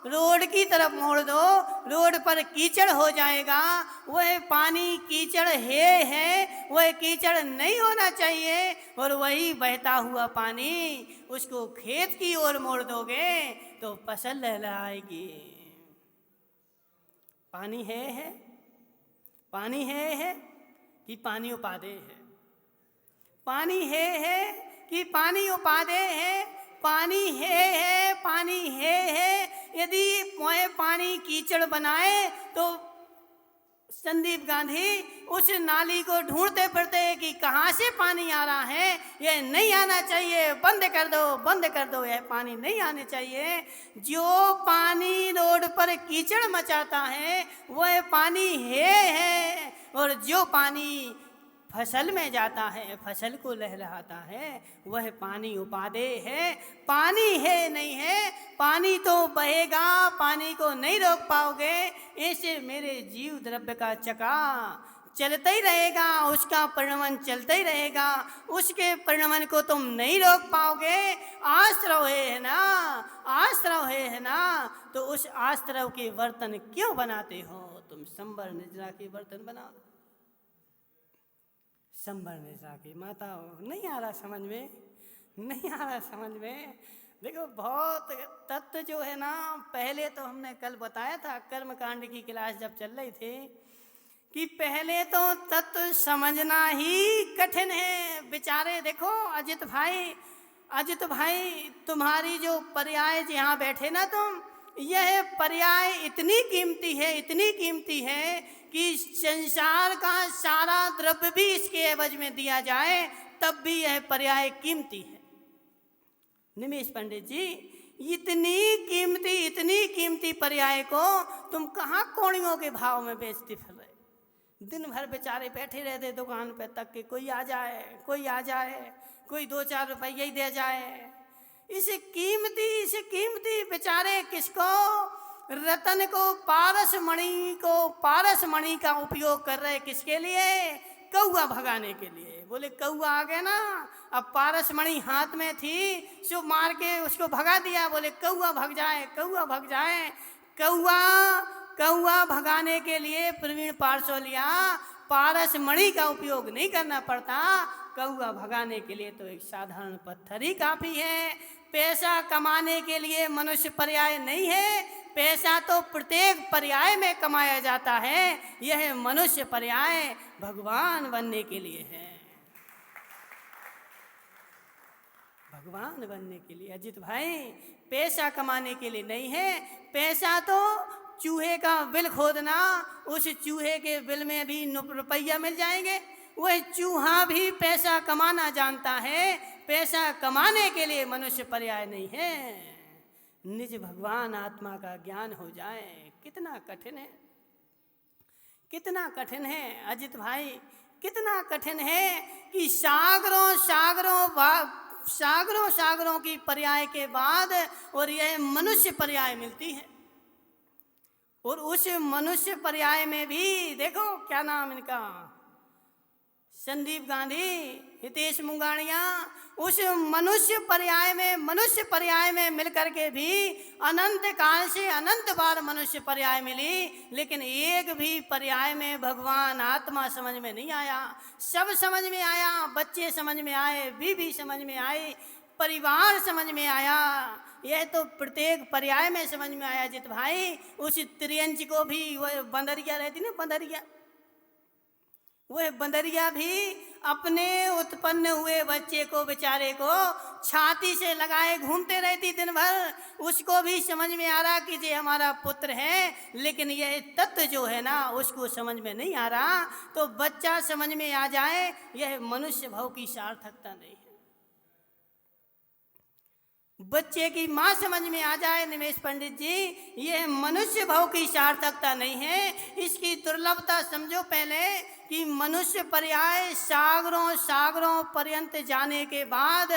रोड की तरफ मोड़ दो, रोड पर कीचड़ हो जाएगा। वह पानी कीचड़ है, वह कीचड़ नहीं होना चाहिए। और वही बहता हुआ पानी उसको खेत की ओर मोड़ दोगे तो फसल लहलहाएगी। पानी है, पानी है कि पानी उपादेय है, पानी है कि पानी उपादेय है, पानी है, पानी है। यदि वह पानी कीचड़ बनाए तो संदीप गांधी उस नाली को ढूंढते फिरते कि कहाँ से पानी आ रहा है, यह नहीं आना चाहिए, बंद कर दो, बंद कर दो, यह पानी नहीं आने चाहिए। जो पानी रोड पर कीचड़ मचाता है वह पानी है, और जो पानी फसल में जाता है, फसल को लहलहाता है, वह पानी उपादेय है। पानी है नहीं है, पानी तो बहेगा, पानी को नहीं रोक पाओगे। ऐसे मेरे जीव द्रव्य का चक्का चलता ही रहेगा, उसका परिणमन चलता ही रहेगा, उसके परिणमन को तुम नहीं रोक पाओगे। आश्रव है ना, आश्रव है ना, तो उस आश्रव के बर्तन क्यों बनाते हो तुम? संबर निद्रा के बर्तन बनाओ, संबर निद्रा की। माता नहीं आ रहा समझ में, नहीं आ रहा समझ में। देखो बहुत तत्व जो है ना, पहले तो हमने कल बताया था कर्म कांड की क्लास जब चल रही थी कि पहले तो तत्व समझना ही कठिन है बेचारे। देखो अजित भाई तुम्हारी जो पर्याय यहाँ बैठे ना तुम, यह पर्याय इतनी कीमती है कि संसार का सारा द्रव्य भी इसके एवज में दिया जाए तब भी यह पर्याय कीमती है। निमेश पंडित जी, इतनी कीमती पर्याय को तुम कहाँ कौड़ियों के भाव में बेचते फिर रहे। दिन भर बेचारे बैठे रहते दुकान पे तक के कोई आ जाए, कोई 2-4 रुपये ही दे जाए। इस कीमती बेचारे किसको, रतन को, पारस मणि का उपयोग कर रहे। किसके लिए? कौआ भगाने के लिए। बोले कौआ आ गया ना, अब पारस मणि हाथ में थी, सो मार के उसको भगा दिया। बोले कौआ भग जाए। कौआ भगाने के लिए प्रवीण पारसोलिया पारस मणि का उपयोग नहीं करना पड़ता। कौआ भगाने के लिए तो एक साधारण पत्थर ही काफी है। पैसा कमाने के लिए मनुष्य पर्याय नहीं है, पैसा तो प्रत्येक पर्याय में कमाया जाता है। यह मनुष्य पर्याय भगवान बनने के लिए है, भगवान बनने के लिए। अजित भाई, पैसा कमाने के लिए नहीं है। पैसा तो चूहे का बिल खोदना, उस चूहे के बिल में भी रुपया मिल जाएंगे। वह चूहा भी पैसा कमाना जानता है, पैसा कमाने के लिए मनुष्य पर्याय नहीं है। निज भगवान आत्मा का ज्ञान हो जाए, कितना कठिन है अजित भाई, कितना कठिन है कि सागरों की पर्याय के बाद और यह मनुष्य पर्याय मिलती है। और उस मनुष्य पर्याय में भी देखो क्या नाम इनका, संदीप गांधी, हितेश मुंगाणिया, उस मनुष्य पर्याय में मिलकर के भी अनंत काल से अनंत बार मनुष्य पर्याय मिली, लेकिन एक भी पर्याय में भगवान आत्मा समझ में नहीं आया। सब समझ में आया, बच्चे समझ में आए, बीवी समझ में आई, परिवार समझ में आया। यह तो प्रत्येक पर्याय में समझ में आया। जित भाई, उस त्रियंच को भी वह बंदरिया रहती ना, वह बंदरिया भी अपने उत्पन्न हुए बच्चे को, बेचारे को छाती से लगाए घूमते रहती दिन भर। उसको भी समझ में आ रहा कि ये हमारा पुत्र है, लेकिन यह तत्व जो है ना उसको समझ में नहीं आ रहा। तो बच्चा समझ में आ जाए, यह मनुष्य भाव की सार्थकता नहीं है। बच्चे की माँ समझ में आ जाए निमेश पंडित जी, यह मनुष्य भाव की सार्थकता नहीं है। इसकी दुर्लभता समझो पहले कि मनुष्य पर्याय सागरों पर्यंत जाने के बाद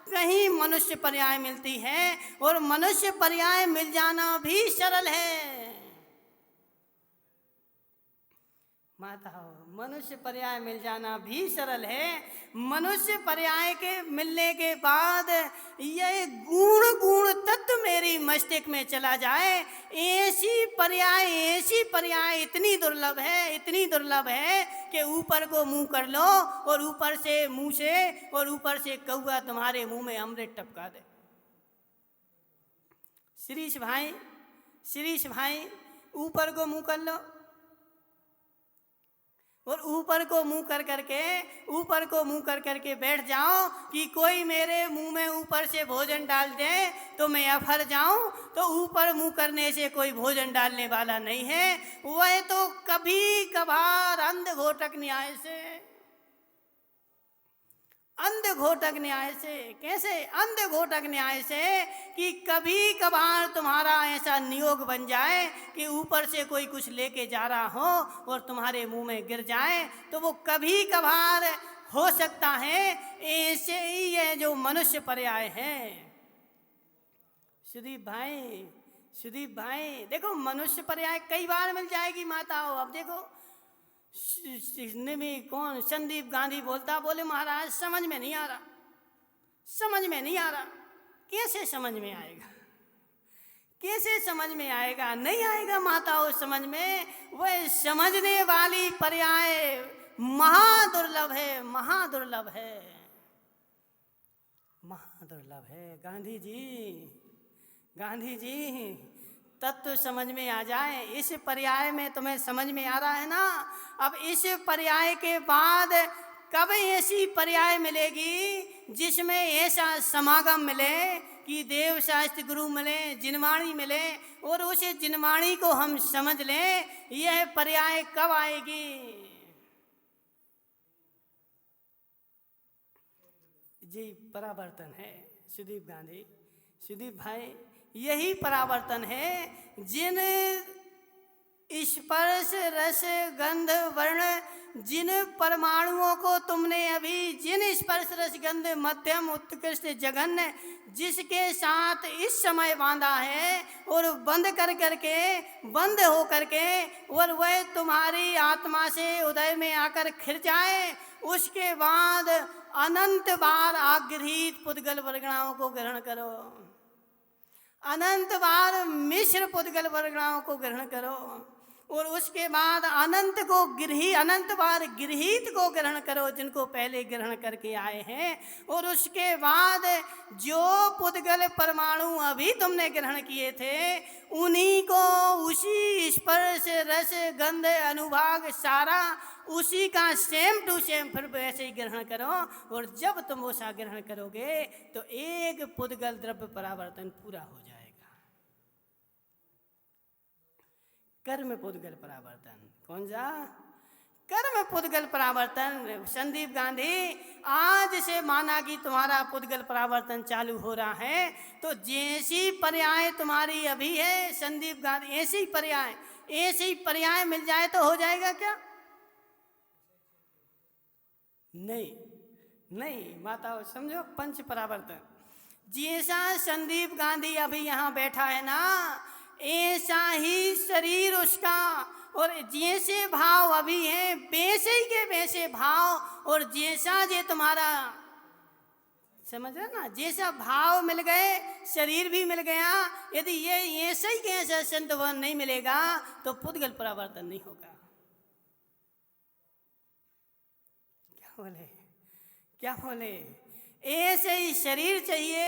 कहीं मनुष्य पर्याय मिलती है, और मनुष्य पर्याय मिल जाना भी सरल है। माता हो, मनुष्य पर्याय मिल जाना भी सरल है। मनुष्य पर्याय के मिलने के बाद यह गुण तत्व मेरी मस्तिष्क में चला जाए। ऐसी पर्याय इतनी दुर्लभ है कि ऊपर को मुंह कर लो और ऊपर से कौआ तुम्हारे मुंह में अमृत टपका दे। शिरीष भाई, ऊपर को मुंह कर लो और ऊपर को मुंह कर करके बैठ जाओ कि कोई मेरे मुंह में ऊपर से भोजन डाल दे तो मैं अफर जाऊं। तो ऊपर मुंह करने से कोई भोजन डालने वाला नहीं है। वह तो कभी कभार अंधघोटक न्याय से कि कभी कभार तुम्हारा ऐसा नियोग बन जाए कि ऊपर से कोई कुछ लेके जा रहा हो और तुम्हारे मुंह में गिर जाए, तो वो कभी कभार हो सकता है। ऐसे ही ये जो मनुष्य पर्याय है। सुदीप भाई देखो, मनुष्य पर्याय कई बार मिल जाएगी माताओं। अब देखो कौन संदीप गांधी बोले महाराज समझ में नहीं आ रहा। कैसे समझ में आएगा? नहीं आएगा माताओं समझ में। वह समझने वाली पर्याय महादुर्लभ है। महादुर्लभ है। गांधी जी तत्व समझ में आ जाए। इस पर्याय में तुम्हें समझ में आ रहा है ना। अब इस पर्याय के बाद कब ऐसी पर्याय मिलेगी जिसमें ऐसा समागम मिले कि देव शास्त्र गुरु मिले, जिनवाणी मिले और उस जिनवाणी को हम समझ लें। यह पर्याय कब आएगी? जी परावर्तन है सुदीप गांधी, सुदीप भाई, यही परावर्तन है। जिन स्पर्श रस गंध वर्ण, जिन परमाणुओं को तुमने अभी, जिन स्पर्श रस गंध मध्यम उत्कृष्ट जघन्य जिसके साथ इस समय बांधा है और बंद कर करके, बंद हो करके, और वह तुम्हारी आत्मा से उदय में आकर खिल जाए, उसके बाद अनंत बार आगृहीत पुद्गल वर्गणाओं को ग्रहण करो, अनंत बार मिश्र पुद्गल वर्गणाओं को ग्रहण करो, और उसके बाद अनंत बार गृहीत को ग्रहण करो जिनको पहले ग्रहण करके आए हैं। और उसके बाद जो पुद्गल परमाणु अभी तुमने ग्रहण किए थे उन्हीं को उसी स्पर्श रस गंध अनुभाग सारा उसी का सेम टू सेम फिर वैसे ही ग्रहण करो। और जब तुम वैसा ग्रहण करोगे तो एक पुद्गल द्रव्य परावर्तन पूरा हो जाएगा। कर्म पुद्गल परावर्तन। कौन सा? कर्म पुद्गल परावर्तन। संदीप गांधी, आज से माना कि तुम्हारा पुद्गल परावर्तन चालू हो रहा है, तो जैसी पर्याय तुम्हारी अभी है संदीप गांधी, ऐसी पर्याय मिल जाए तो हो जाएगा क्या? नहीं माताओं समझो, पंच परावर्तन। जैसा संदीप गांधी अभी यहाँ बैठा है ना, ऐसा ही शरीर उसका, और जैसे भाव अभी है वैसे ही के वैसे भाव, और जैसा ये तुम्हारा समझ रहे ना, जैसा भाव मिल गए शरीर भी मिल गया। यदि ये ऐसा ही के ऐसा संतवन नहीं मिलेगा तो पुद्गल परावर्तन नहीं होगा। क्या बोले? ऐसे ही शरीर चाहिए,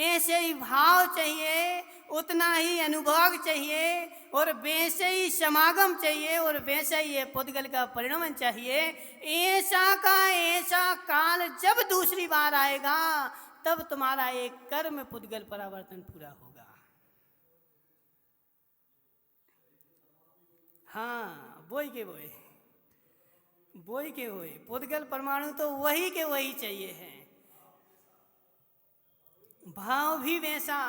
ऐसे ही भाव चाहिए, उतना ही अनुभव चाहिए, और वैसे ही समागम चाहिए, और वैसे ही ये पुद्गल का परिणमन चाहिए। ऐसा का ऐसा काल जब दूसरी बार आएगा तब तुम्हारा एक कर्म पुद्गल परावर्तन पूरा होगा। हाँ, बोई के वही पुद्गल परमाणु तो वही के वही चाहिए है, भाव भी वैसा,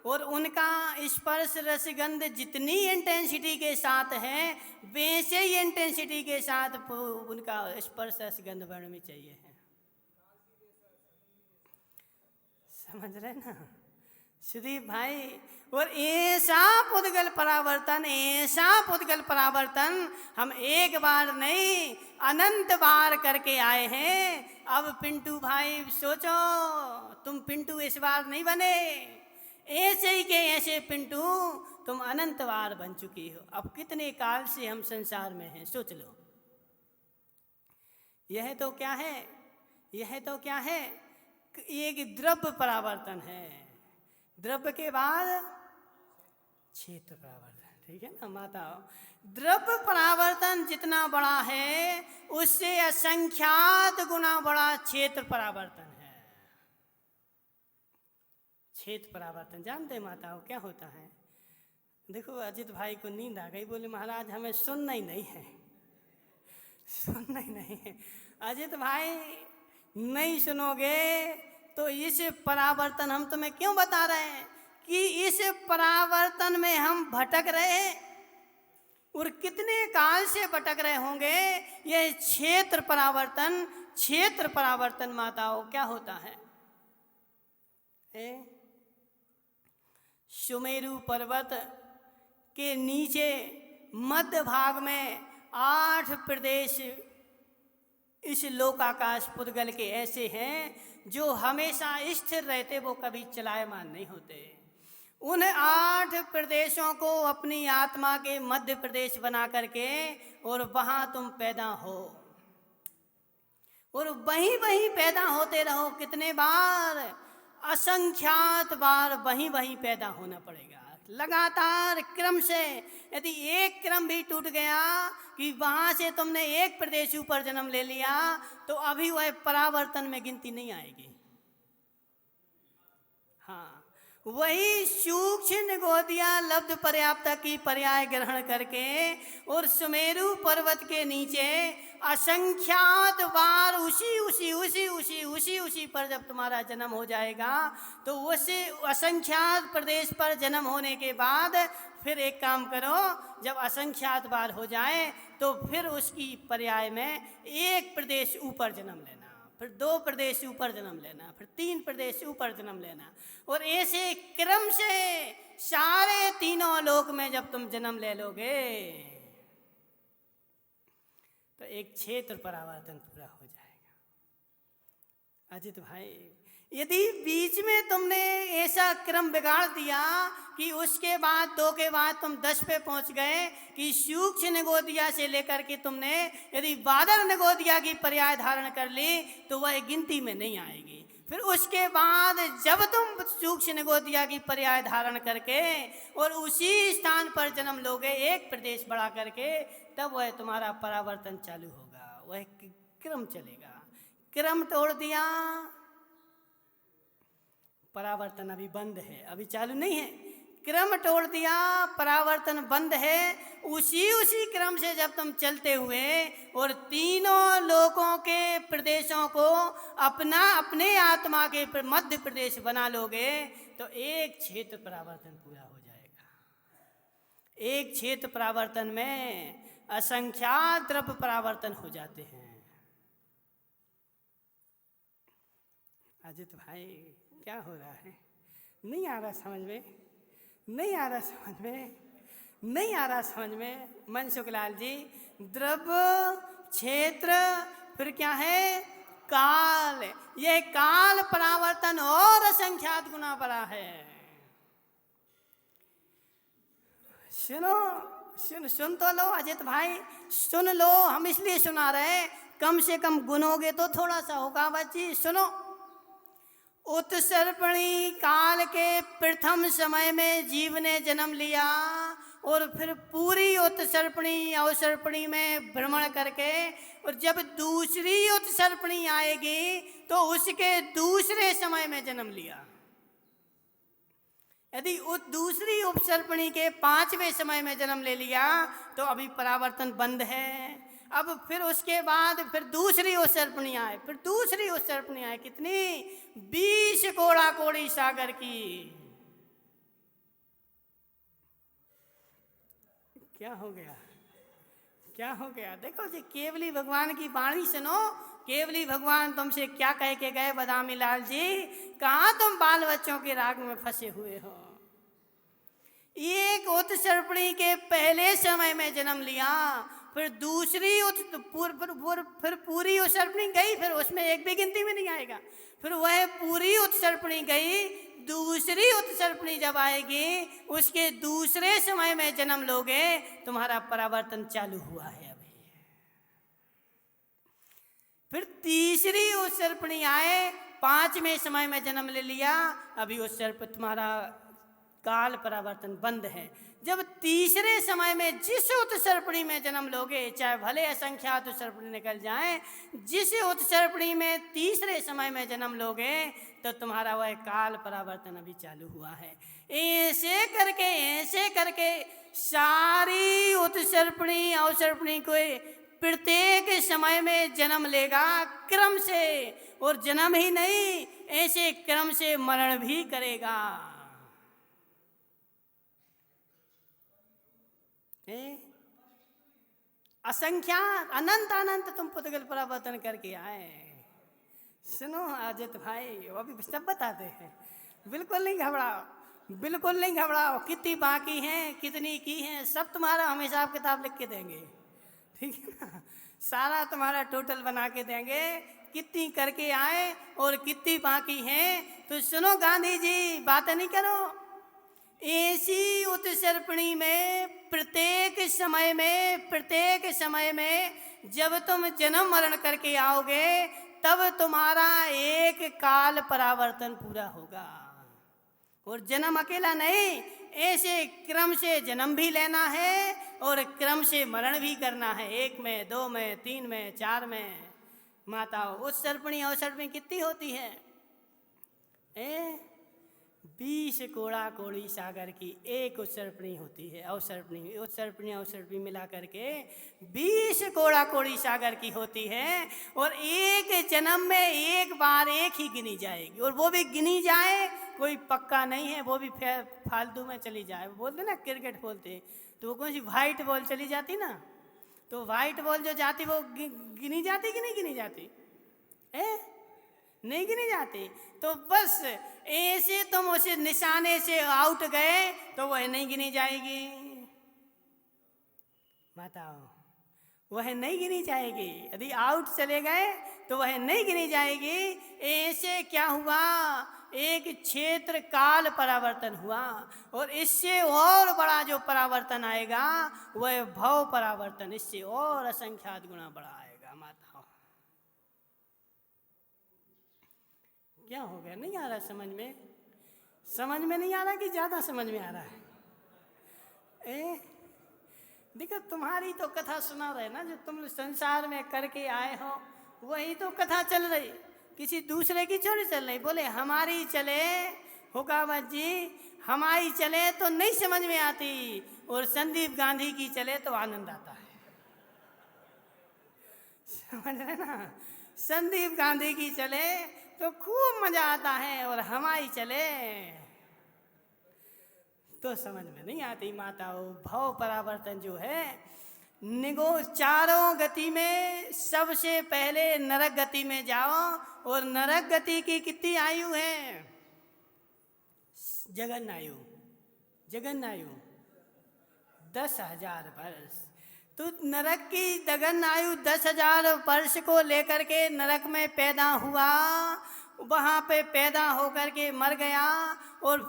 और उनका स्पर्श रसगंध जितनी इंटेंसिटी के साथ है वैसे ही इंटेंसिटी के साथ उनका स्पर्श रसगंध वर्ण में चाहिए है। समझ रहे ना सुदीप भाई? और ऐसा पुद्गल परावर्तन हम एक बार नहीं अनंत बार करके आए हैं। अब पिंटू भाई सोचो, तुम पिंटू इस बार नहीं बने, ऐसे ही के ऐसे पिंटू तुम अनंत बार बन चुकी हो। अब कितने काल से हम संसार में हैं, सोच लो। यह तो क्या है? एक द्रव्य परावर्तन है, द्रव्य के बाद क्षेत्र परावर्तन। ठीक है ना माताओं? द्रव्य परावर्तन जितना बड़ा है उससे असंख्यात गुना बड़ा क्षेत्र परावर्तन है। क्षेत्र परावर्तन जानते माताओं क्या होता है? देखो अजित भाई को नींद आ गई, बोले महाराज हमें सुनना ही नहीं है। अजित भाई नहीं सुनोगे तो इस परावर्तन हम तुम्हें क्यों बता रहे हैं कि इस परावर्तन में हम भटक रहे हैं, और कितने काल से भटक रहे होंगे। यह क्षेत्र परावर्तन माताओं क्या होता है? सुमेरु पर्वत के नीचे मध्य भाग में 8 प्रदेश इस लोकाकाश पुद्गल के ऐसे हैं जो हमेशा स्थिर रहते, वो कभी चलायमान नहीं होते। उन 8 प्रदेशों को अपनी आत्मा के मध्य प्रदेश बना करके और वहाँ तुम पैदा हो। और वहीं वहीं पैदा होते रहो। कितने बार? असंख्यात बार वहीं वहीं पैदा होना पड़ेगा, लगातार क्रम से। यदि एक क्रम भी टूट गया कि वहाँ से तुमने एक प्रदेश ऊपर जन्म ले लिया, तो अभी वह परावर्तन में गिनती नहीं आएगी। हाँ, वही सूक्ष्म गोदिया लब्ध पर्याप्ता की पर्याय ग्रहण करके और सुमेरु पर्वत के नीचे असंख्यात बार उसी पर जब तुम्हारा जन्म हो जाएगा, तो उसी असंख्यात प्रदेश पर जन्म होने के बाद फिर एक काम करो, जब असंख्यात बार हो जाए तो फिर उसकी पर्याय में एक प्रदेश ऊपर जन्म लेना, फिर 2 प्रदेश ऊपर जन्म लेना, फिर 3 प्रदेश ऊपर जन्म लेना, और ऐसे क्रम से सारे तीनों लोक में जब तुम जन्म ले लोगे तो एक क्षेत्र परावर्तन पूरा हो जाएगा। अजित भाई, यदि बीच में तुमने ऐसा क्रम बिगाड़ दिया कि उसके बाद 2 के बाद तुम 10 पे पहुंच गए कि सूक्ष्म निगोदिया से लेकर के तुमने यदि बादल निगोदिया की पर्याय धारण कर ली, तो वह गिनती में नहीं आएगी। फिर उसके बाद जब तुम सूक्ष्म निगोदिया की पर्याय धारण करके और उसी स्थान पर जन्म लोगे एक प्रदेश बढ़ा करके, तब वह तुम्हारा परावर्तन चालू होगा, वह क्रम चलेगा। क्रम तोड़ दिया, परावर्तन अभी बंद है, अभी चालू नहीं है। क्रम तोड़ दिया, परावर्तन बंद है। उसी क्रम से जब तुम चलते हुए और तीनों लोगों के प्रदेशों को अपने आत्मा के मध्य प्रदेश बना लोगे, तो एक क्षेत्र परावर्तन पूरा हो जाएगा। एक क्षेत्र परावर्तन में असंख्यात द्रव्य परावर्तन हो जाते हैं। अजित भाई, क्या हो रहा है? नहीं आ रहा समझ में, नहीं आ रहा समझ में, नहीं आ रहा समझ में। मनसुखलाल जी, द्रव्य, क्षेत्र, फिर क्या है? काल। यह काल परावर्तन और असंख्यात गुना बड़ा है। सुन तो लो अजित भाई, सुन लो। हम इसलिए सुना रहे, कम से कम गुनोगे तो थोड़ा सा होगा बच्ची। सुनो, उत्सर्पणी काल के प्रथम समय में जीव ने जन्म लिया और फिर पूरी उत्सर्पणी अवसर्पणी में भ्रमण करके, और जब दूसरी उत्सर्पणी आएगी तो उसके दूसरे समय में जन्म लिया। यदि दूसरी उपसर्पणी के 5वें समय में जन्म ले लिया तो अभी परावर्तन बंद है। अब फिर उसके बाद फिर दूसरी उत्सर्पणी आए, फिर दूसरी उत्सर्पणी आए। कितनी? 20 कोड़ा कोड़ी सागर की। क्या हो गया? क्या हो गया? देखो जी, केवली भगवान की वाणी सुनो। केवली भगवान तुमसे क्या कह के गए? बदामी लाल जी, कहाँ तुम बाल बच्चों के राग में फंसे हुए हो? एक उत्सर्पणी के पहले समय में जन्म लिया, फिर दूसरी फिर पूरी उत्सर्पणी गई, फिर उसमें एक भी गिनती में नहीं आएगा। फिर वह पूरी उत्सर्पणी गई, दूसरी उत्सर्पणी जब आएगी उसके दूसरे समय में जन्म लोगे, तुम्हारा परावर्तन चालू हुआ है अभी। फिर तीसरी उत्सर्पणी आए, 5वें समय में जन्म ले लिया, अभी उत्सर्प तुम्हारा काल परावर्तन बंद है। जब तीसरे समय में जिस उत्सर्पणी में जन्म लोगे, चाहे भले असंख्यात उत्सर्पणी निकल जाए, जिस उत्सर्पणी में तीसरे समय में जन्म लोगे, तो तुम्हारा वह काल परावर्तन अभी चालू हुआ है। ऐसे करके सारी उत्सर्पणी अवसर्पणी को प्रत्येक समय में जन्म लेगा क्रम से, और जन्म ही नहीं, ऐसे क्रम से मरण भी करेगा। असंख्यात अनंत तुम पुतगल परावर्तन करके आए। सुनो अजित भाई, वो भी सब बताते हैं। बिल्कुल नहीं घबराओ, बिल्कुल नहीं घबराओ। कितनी बाकी हैं, कितनी की हैं, सब तुम्हारा हम हिसाब किताब लिख के देंगे, ठीक है ना? सारा तुम्हारा टोटल बना के देंगे, कितनी करके आए और कितनी बाकी हैं। तो सुनो गांधी जी, बात नहीं करो। ऐसी उत्सर्पणी में प्रत्येक समय में जब तुम जन्म मरण करके आओगे, तब तुम्हारा एक काल परावर्तन पूरा होगा। और जन्म अकेला नहीं, ऐसे क्रम से जन्म भी लेना है और क्रम से मरण भी करना है, 1 में, 2 में, 3 में, 4 में। माताओं, उत्सर्पणी अवसर्पणी कितनी होती है? 20 कोड़ा कोड़ी सागर की एक उत्सर्पणी होती है, अवसर्पणी, उत्सर्पणी अवसर्पणी मिला करके 20 कोड़ा कोड़ी सागर की होती है। और एक जन्म में एक बार एक ही गिनी जाएगी, और वो भी गिनी जाए कोई पक्का नहीं है, वो भी फालतू में चली जाए। वो बोलते ना, क्रिकेट बोलते, तो वो कौन सी वाइट बॉल चली जाती ना, तो वाइट बॉल जो जाती वो गिनी जाती कि नहीं गिनी जाती? नहीं गिनी जाती। तो बस ऐसे तुम उस निशाने से आउट गए तो वह नहीं गिनी जाएगी। बताओ, वह नहीं गिनी जाएगी। यदि आउट चले गए तो वह नहीं गिनी जाएगी। ऐसे क्या हुआ, एक क्षेत्र काल परावर्तन हुआ, और इससे और बड़ा जो परावर्तन आएगा वह भव परावर्तन, इससे और असंख्यात गुना बड़ा आएगा। माताओं, क्या हो गया? नहीं आ रहा समझ में? समझ में नहीं आ रहा कि ज़्यादा समझ में आ रहा है? देखो, तुम्हारी तो कथा सुना रहे ना, जो तुम संसार में करके आए हो वही तो कथा चल रही, किसी दूसरे की चोरी चल रही। बोले हमारी चले हुकामत जी, हमारी चले तो नहीं समझ में आती, और संदीप गांधी की चले तो आनंद आता है। समझ रहे ना? संदीप गांधी की चले तो खूब मजा आता है, और हमारी चले तो समझ में नहीं आती। माताओं, भाव परावर्तन जो है, निगो चारों गति में सबसे पहले नरक गति में जाओ, और नरक गति की कितनी आयु है? जगन आयु, जगन आयु 10,000 वर्ष। तो नरक की जगन आयु 10,000 वर्ष को लेकर के नरक में पैदा हुआ, वहाँ पे पैदा होकर के मर गया, और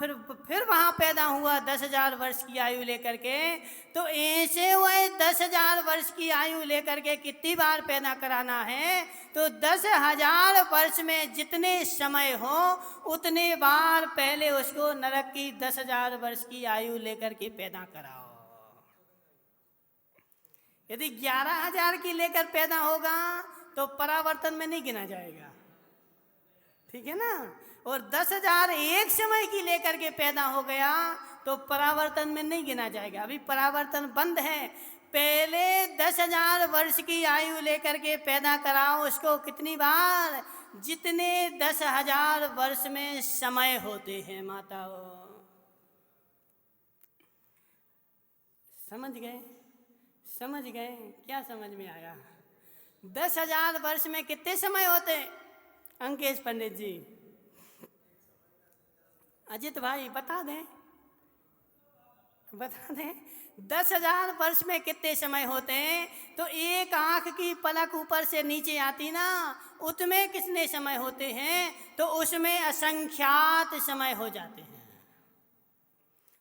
फिर वहाँ पैदा हुआ 10,000 वर्ष की आयु लेकर के। तो ऐसे वह 10,000 वर्ष की आयु लेकर के कितनी बार पैदा कराना है? तो 10,000 वर्ष में जितने समय हो उतने बार पहले उसको नरक की 10,000 वर्ष की आयु लेकर के पैदा कराओ। यदि 11,000 की लेकर पैदा होगा तो परावर्तन में नहीं गिना जाएगा, ठीक है ना? और 10,000 एक समय की लेकर के पैदा हो गया तो परावर्तन में नहीं गिना जाएगा। अभी परावर्तन बंद है। पहले 10,000 वर्ष की आयु लेकर के पैदा कराओ उसको कितनी बार? जितने 10,000 वर्ष में समय होते हैं। माताओं, समझ गए? समझ गए? क्या समझ में आया? 10,000 वर्ष में कितने समय होते? अंकेश पंडित जी, अजित भाई बता दें, बता दें 10,000 वर्ष में कितने समय होते हैं? तो एक आंख की पलक ऊपर से नीचे आती ना, उसमें कितने समय होते हैं? तो उसमें असंख्यात समय हो जाते हैं।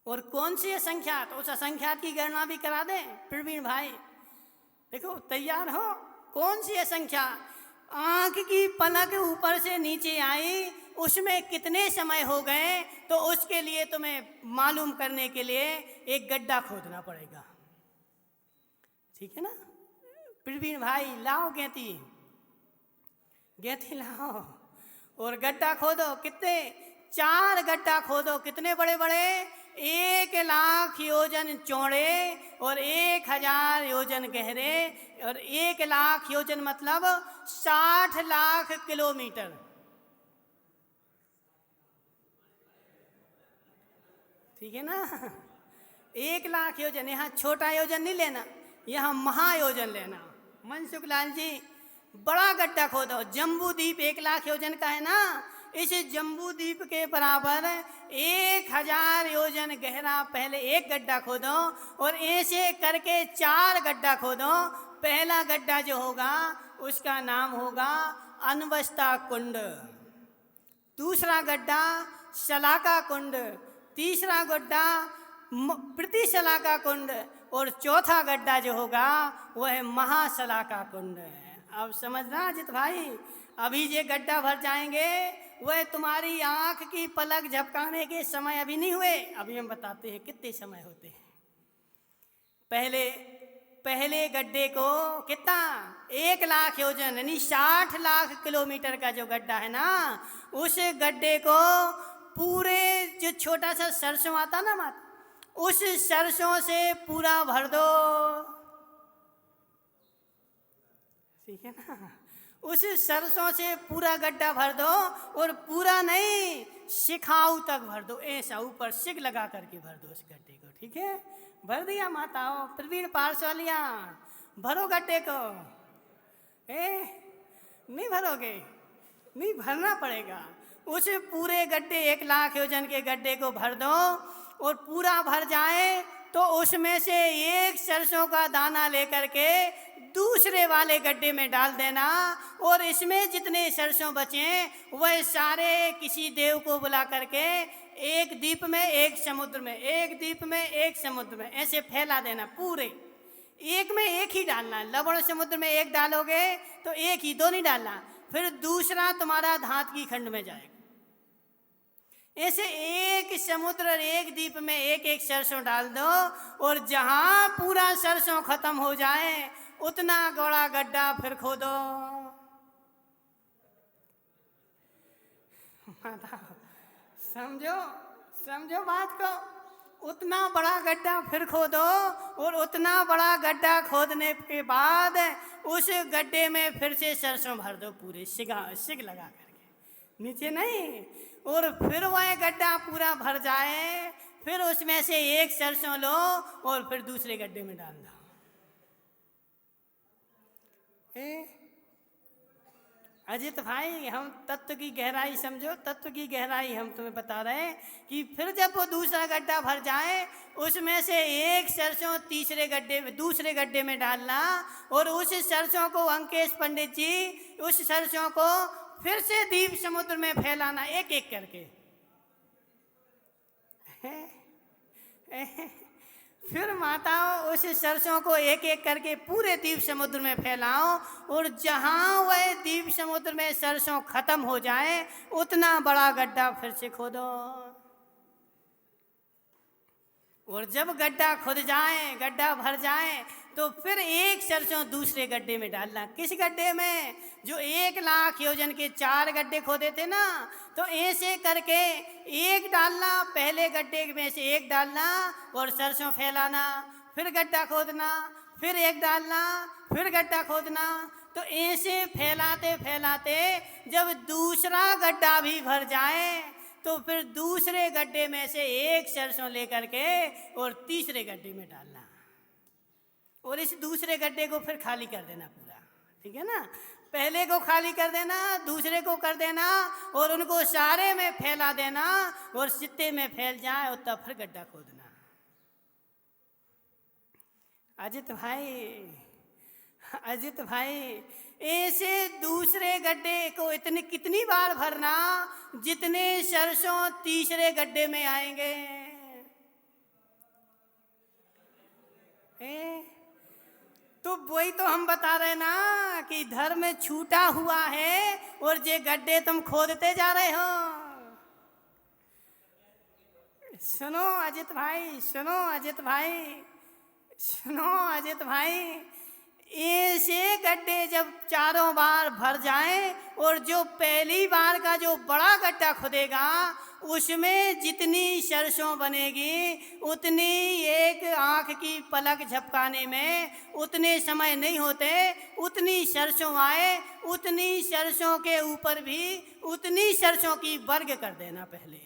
और कौन सी असंख्यात? उस असंख्यात की गणना भी करा दें प्रवीण भाई। देखो, तैयार हो? कौन सी असंख्यात? आंख की पलक ऊपर से नीचे आई, उसमें कितने समय हो गए? तो उसके लिए तुम्हें मालूम करने के लिए एक गड्ढा खोदना पड़ेगा, ठीक है ना? प्रवीण भाई लाओ गेंती, गेंती लाओ और गड्ढा खोदो। कितने? 4 गड्ढा खोदो। कितने बड़े बड़े? 1,00,000 योजन चौड़े और 1,000 योजन गहरे, और 1,00,000 योजन मतलब 60 लाख किलोमीटर, ठीक है ना? 1,00,000 योजन। यहाँ छोटा योजन नहीं लेना, यहाँ महायोजन लेना। मनसुख लाल जी, बड़ा गड्ढा खोदो। जम्बू द्वीप 1,00,000 योजन का है ना, इस जम्बू द्वीप के बराबर 1,000 योजन गहरा पहले एक गड्ढा खोदो, और ऐसे करके 4 गड्ढा खोदो। पहला गड्ढा जो होगा उसका नाम होगा अनवस्था कुंड, दूसरा गड्ढा शलाका कुंड, तीसरा गड्ढा प्रतिशलाका कुंड, और चौथा गड्ढा जो होगा वह महाशलाका कुंड है। अब समझना अजित भाई, अभी ये गड्ढा भर जाएंगे, वह तुम्हारी आंख की पलक झपकाने के समय अभी नहीं हुए। अभी हम बताते हैं कितने समय होते हैं। पहले गड्ढे को कितना 1,00,000 योजन यानी 60 लाख किलोमीटर का जो गड्ढा है ना, उस गड्ढे को पूरे जो छोटा सा सरसों आता ना माता, उस सरसों से पूरा भर दो, ठीक है ना। उस सरसों से पूरा गड्ढा भर दो, और पूरा नहीं शिखाऊ तक भर दो, ऐसा ऊपर सिक लगा करके भर दो उस गड्ढे को, ठीक है। भर दिया माताओं, प्रवीण पार्स वालियाँ, भरो गड्ढे को। नहीं भरोगे, नहीं भरना पड़ेगा। उस पूरे गड्ढे 1,00,000 योजन के गड्ढे को भर दो, और पूरा भर जाए तो उसमें से एक सरसों का दाना लेकर के दूसरे वाले गड्ढे में डाल देना, और इसमें जितने सरसों बचे वह सारे किसी देव को बुला करके एक द्वीप में एक समुद्र में, एक द्वीप में एक समुद्र में ऐसे फैला देना। पूरे एक में एक ही डालना है। लवण समुद्र में एक डालोगे तो एक ही, दो नहीं डालना। फिर दूसरा तुम्हारा धात की खंड में जाएगा। ऐसे एक समुद्र और एक द्वीप में एक एक सरसों डाल दो, और जहां पूरा सरसों खत्म हो जाए उतना बड़ा गड्ढा फिर खोदो। समझो बात को। उतना बड़ा गड्ढा फिर खोदो, और उतना बड़ा गड्ढा खोदने के बाद उस गड्ढे में फिर से सरसों भर दो, पूरे सिग लगा करके, नीचे नहीं। और फिर वह गड्ढा पूरा भर जाए, फिर उसमें से एक सरसों लो और फिर दूसरे गड्ढे में डाल दो। अजित भाई, हम तत्व की गहराई समझो, तत्व की गहराई हम तुम्हें बता रहे हैं कि फिर जब वो दूसरा गड्ढा भर जाए, उसमें से एक सरसों दूसरे गड्ढे में डालना, और उस सरसों को अंकेश पंडित जी उस सरसों को फिर से द्वीप समुद्र में फैलाना, एक एक करके। फिर माताओं उस सरसों को एक एक करके पूरे द्वीप समुद्र में फैलाओ, और जहां वह द्वीप समुद्र में सरसों खत्म हो जाए उतना बड़ा गड्ढा फिर से खोदो। और जब गड्ढा खुद जाए, गड्ढा भर जाए, तो फिर एक सरसों दूसरे गड्ढे में डालना। किस गड्ढे में? जो 1,00,000 योजन के 4 गड्ढे खोदे थे ना, तो ऐसे करके एक डालना, पहले गड्ढे में से एक डालना और सरसों फैलाना, फिर गड्ढा खोदना, फिर एक डालना, फिर गड्ढा खोदना। तो ऐसे फैलाते फैलाते जब दूसरा गड्ढा भी भर जाए, तो फिर दूसरे गड्ढे में से एक सरसों लेकर के और तीसरे गड्ढे में डालना, और इस दूसरे गड्ढे को फिर खाली कर देना पूरा, ठीक है ना। पहले को खाली कर देना, दूसरे को कर देना, और उनको सारे में फैला देना, और सित्ते में फैल जाए और तब फिर गड्ढा खोदना। अजित भाई, ऐसे दूसरे गड्ढे को कितनी बार भरना जितने सरसों तीसरे गड्ढे में आएंगे। तो वही तो हम बता रहे ना कि धर्म छूटा हुआ है और ये गड्ढे तुम खोदते जा रहे हो। सुनो अजित भाई, ऐसे गड्ढे जब चारों बार भर जाएं, और जो पहली बार का जो बड़ा गड्ढा खुदेगा उसमें जितनी सरसों बनेगी उतनी एक आंख की पलक झपकाने में उतने समय नहीं होते, उतनी सरसों आए, उतनी सरसों के ऊपर भी उतनी सरसों की वर्ग कर देना पहले,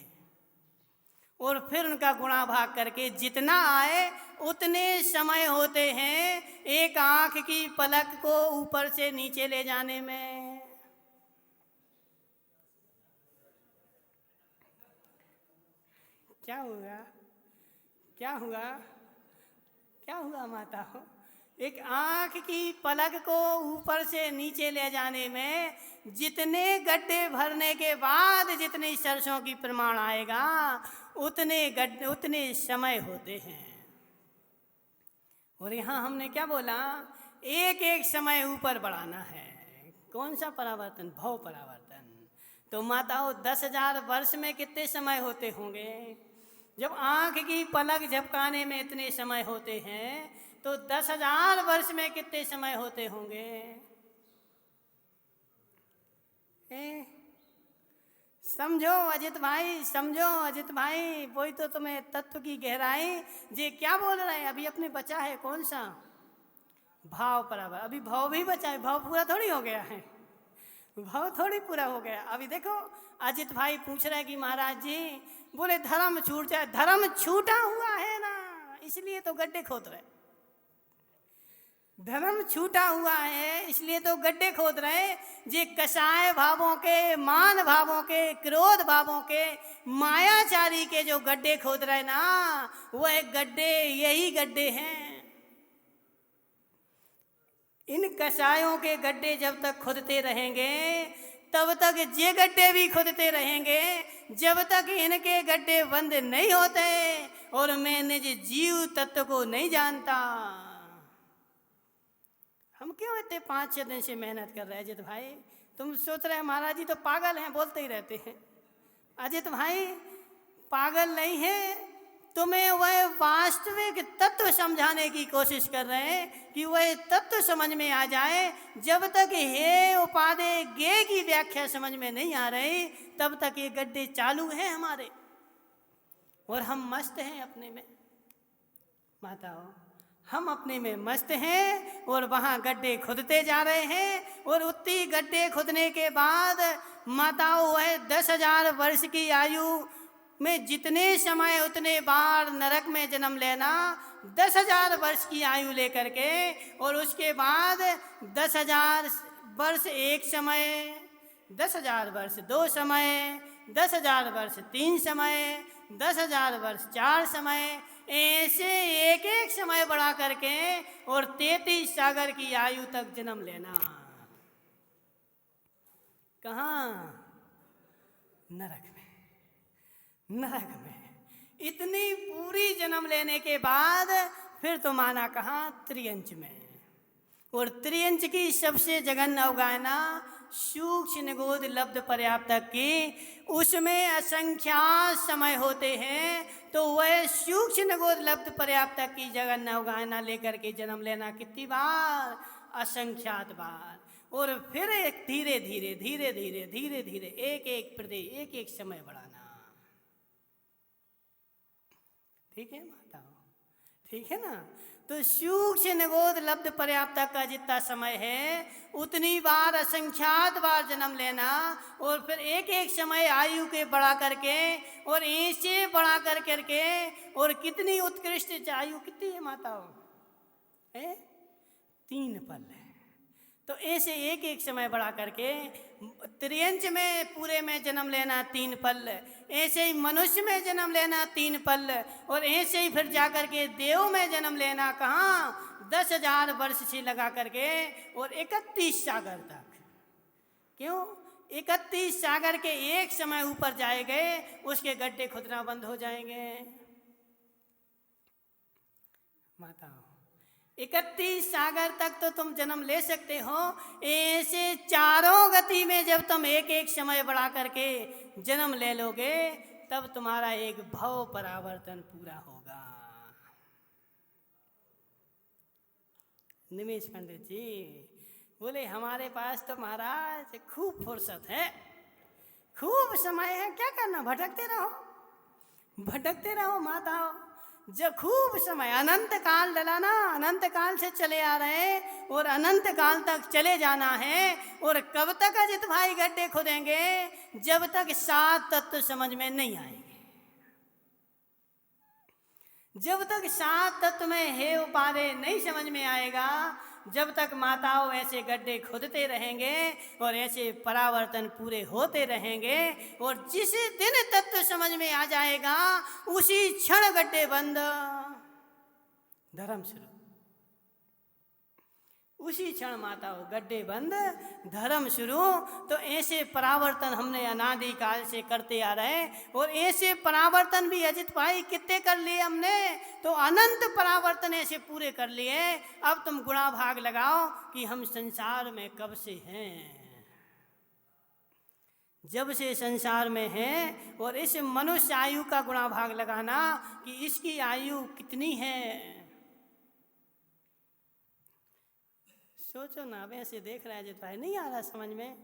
और फिर उनका गुणा भाग करके जितना आए उतने समय होते हैं एक आंख की पलक को ऊपर से नीचे ले जाने में। क्या हुआ माता हो? एक आंख की पलक को ऊपर से नीचे ले जाने में जितने गड्ढे भरने के बाद जितनी सरसों की प्रमाण आएगा उतने समय होते हैं। और यहाँ हमने क्या बोला? एक एक समय ऊपर बढ़ाना है। कौन सा परावर्तन? भव परावर्तन। तो माताओं 10,000 वर्ष में कितने समय होते होंगे? जब आंख की पलक झपकाने में इतने समय होते हैं तो 10,000 वर्ष में कितने समय होते होंगे? समझो अजित भाई, समझो अजित भाई, वही तो तुम्हें तत्व की गहराई। जे क्या बोल रहे हैं? अभी अपने बचा है कौन सा? भाव परावर्तन। अभी भाव भी बचा है, भाव पूरा थोड़ी हो गया है, भाव थोड़ी पूरा हो गया। अभी देखो अजित भाई पूछ रहे कि महाराज जी, बोले धर्म छूट जाए। धर्म छूटा हुआ है ना, इसलिए तो गड्ढे खोद रहे। धर्म छूटा हुआ है इसलिए तो गड्ढे खोद रहे। जे कषाय भावों के, मान भावों के, क्रोध भावों के, मायाचारी के जो गड्ढे खोद रहे ना, वह गड्ढे यही गड्ढे हैं। इन कषायों के गड्ढे जब तक खुदते रहेंगे तब तक ये गड्ढे भी खुदते रहेंगे, जब तक इनके गड्ढे बंद नहीं होते और मैं निज जीव तत्व को नहीं जानता। हम क्यों इतने 5-6 दिन से मेहनत कर रहे हैं अजित भाई? तुम सोच रहे हैं महाराज जी तो पागल हैं, बोलते ही रहते हैं। अजित भाई पागल नहीं है, तुम्हें वह वास्तविक तत्व समझाने की कोशिश कर रहे हैं कि वह तत्व समझ में आ जाए। जब तक हे उपादे गे की व्याख्या समझ में नहीं आ रही तब तक ये गड्ढे चालू हैं हमारे, और हम मस्त हैं अपने में। माताओं हम अपने में मस्त हैं और वहाँ गड्ढे खुदते जा रहे हैं। और उतनी गड्ढे खुदने के बाद माताओं वह 10,000 वर्ष की आयु में जितने समय उतने बार नरक में जन्म लेना, 10,000 वर्ष की आयु लेकर के, और उसके बाद 10,000 वर्ष एक समय, 10,000 वर्ष 2 समय, 10,000 वर्ष 3 समय, 10,000 वर्ष 4 समय, ऐसे एक एक समय बढ़ा करके और 33 सागर की आयु तक जन्म लेना। कहाँ? नरक में। नरक में इतनी पूरी जन्म लेने के बाद फिर तो माना कहाँ? त्रियंच में। और त्रियंच की सबसे जघन्य अवगाहना सूक्ष्म निगोद लब्ध पर्याप्त की, उसमें असंख्यात समय होते हैं। तो वह सूक्ष्म निगोद लब्ध पर्याप्त की जघन्य अवगाहना लेकर के जन्म लेना कितनी बार? असंख्यात बार। और फिर एक धीरे धीरे धीरे धीरे धीरे धीरे एक एक प्रति एक एक समय बढ़ाना। ठीक है माताओं? ठीक है ना? तो सूक्ष्म निगोद लब्ध पर्याप्त का जितना समय है उतनी बार असंख्यात बार जन्म लेना, और फिर एक एक समय आयु के बढ़ा करके और ऐसे बढ़ा कर करके, और कितनी उत्कृष्ट आयु कितनी है माताओं? 3 पल है। तो ऐसे एक एक समय बढ़ा करके त्रियंच में पूरे में जन्म लेना 3 पल, ऐसे ही मनुष्य में जन्म लेना 3 पल, और ऐसे ही फिर जाकर के देव में जन्म लेना कहाँ? 10,000 वर्ष से लगा करके और 31 सागर तक। क्यों? 31 सागर के एक समय ऊपर जाएंगे उसके गड्ढे खुदना बंद हो जाएंगे। माताओं 31 सागर तक तो तुम जन्म ले सकते हो। ऐसे चारों गति में जब तुम एक एक समय बढ़ा करके जन्म ले लोगे तब तुम्हारा एक भव परावर्तन पूरा होगा। निमेश पंडित जी बोले हमारे पास तो महाराज खूब फुर्सत है, खूब समय है, क्या करना? भटकते रहो, भटकते रहो माताओं। जब खूब समय, अनंत काल डला ना, अनंत काल से चले आ रहे हैं और अनंत काल तक चले जाना है। और कब तक अजित भाई गड्ढे खुदेंगे? जब तक 7 तत्व समझ में नहीं आएंगे। जब तक 7 तत्व में हे उपादेय नहीं समझ में आएगा, जब तक माताओं ऐसे गड्ढे खुदते रहेंगे और ऐसे परावर्तन पूरे होते रहेंगे। और जिस दिन तत्व समझ में आ जाएगा उसी क्षण गड्ढे बंद, धर्म शुरू। उसी क्षण माताओं गड्ढे बंद, धर्म शुरू। तो ऐसे परावर्तन हमने अनादि काल से करते आ रहे, और ऐसे परावर्तन भी अजित भाई कितने कर लिए हमने? तो अनंत परावर्तन ऐसे पूरे कर लिए। अब तुम गुणा भाग लगाओ कि हम संसार में कब से हैं। जब से संसार में है, और इस मनुष्य आयु का गुणा भाग लगाना कि इसकी आयु कितनी है। सोचो ना, वैसे देख रहा है जित भाई, नहीं आ रहा समझ में,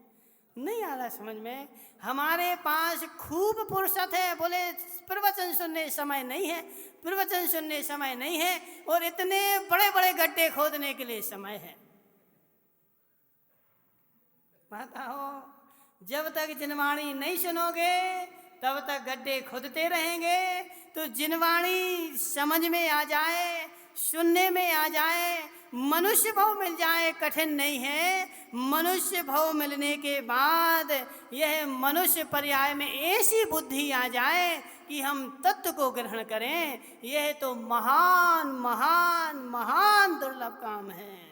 नहीं आ रहा समझ में। हमारे पास खूब फुर्सत है, बोले प्रवचन सुनने समय नहीं है, प्रवचन सुनने समय नहीं है, और इतने बड़े बड़े गड्ढे खोदने के लिए समय है। बताओ, जब तक जिनवाणी नहीं सुनोगे तब तक गड्ढे खोदते रहेंगे। तो जिनवाणी समझ में आ जाए, सुनने में आ जाए, मनुष्य भाव मिल जाए, कठिन नहीं है। मनुष्य भाव मिलने के बाद यह मनुष्य पर्याय में ऐसी बुद्धि आ जाए कि हम तत्व को ग्रहण करें, यह तो महान महान महान दुर्लभ काम है।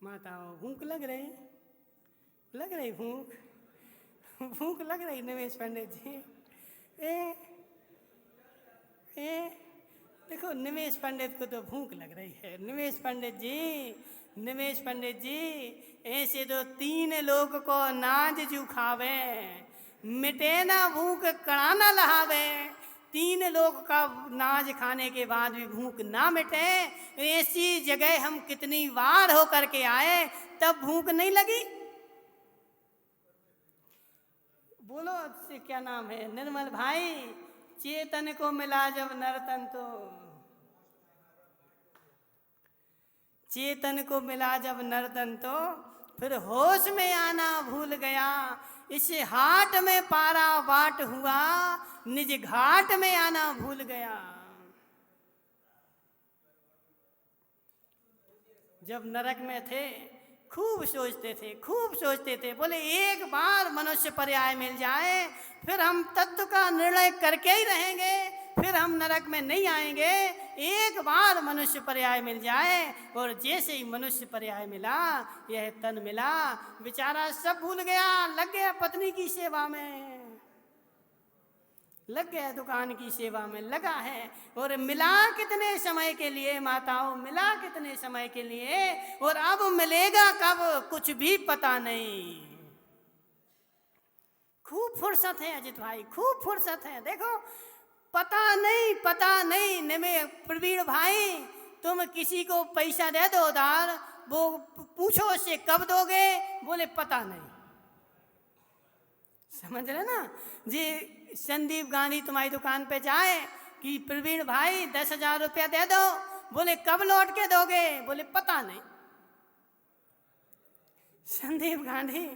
माताओं, भूख लग रही, लग रही भूख, भूख लग रही निमेश पंडित जी। देखो, निमेश पंडित को तो भूख लग रही है। निमेश पंडित जी, निमेश पंडित जी, ऐसे तो 3 लोग को नाज जू खावे, मिटे ना भूख कड़ा ना लहावे। 3 लोग का नाज खाने के बाद भी भूख ना मिटे, ऐसी जगह हम कितनी बार हो करके आए, तब भूख नहीं लगी। बोलो से क्या नाम है निर्मल भाई, चेतन को मिला जब नर्तन, तो चेतन को मिला जब नर्तन, तो फिर होश में आना भूल गया। इस हाट में पारा बाट हुआ, निज घाट में आना भूल गया। जब नरक में थे खूब सोचते थे, खूब सोचते थे, बोले एक बार मनुष्य पर्याय मिल जाए, फिर हम तत्व का निर्णय करके ही रहेंगे, फिर हम नरक में नहीं आएंगे। एक बार मनुष्य पर्याय मिल जाए, और जैसे ही मनुष्य पर्याय मिला, यह तन मिला, बेचारा सब भूल गया, लग गया पत्नी की सेवा में, लग गया दुकान की सेवा में लगा है। और मिला कितने समय के लिए माताओं, मिला कितने समय के लिए, और अब मिलेगा कब कुछ भी पता नहीं। खूब फुर्सत है अजित भाई, खूब फुर्सत है। देखो, पता नहीं, पता नहीं। निमे प्रवीण भाई, तुम किसी को पैसा दे दो उधार, वो पूछो उससे कब दोगे, बोले पता नहीं। समझ रहे ना जी। संदीप गांधी तुम्हारी दुकान पे जाए कि प्रवीण भाई 10,000 रुपया दे दो, बोले कब लौट के दोगे, बोले पता नहीं। संदीप गांधी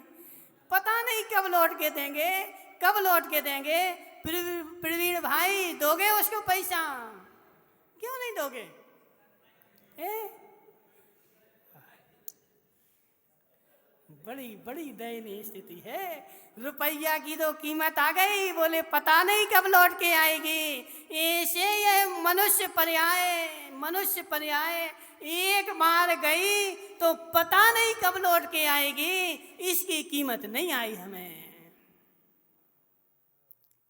पता नहीं कब लौट के देंगे, कब लौट के देंगे। प्रवीण भाई दोगे उसको पैसा, क्यों नहीं दोगे? बड़ी बड़ी दयनीय स्थिति है। रुपया की तो कीमत आ गई, बोले पता नहीं कब लौट के आएगी। ऐसे ये मनुष्य पर्याय, मनुष्य पर्याय एक बार गई तो पता नहीं कब लौट के आएगी, इसकी कीमत नहीं आई हमें।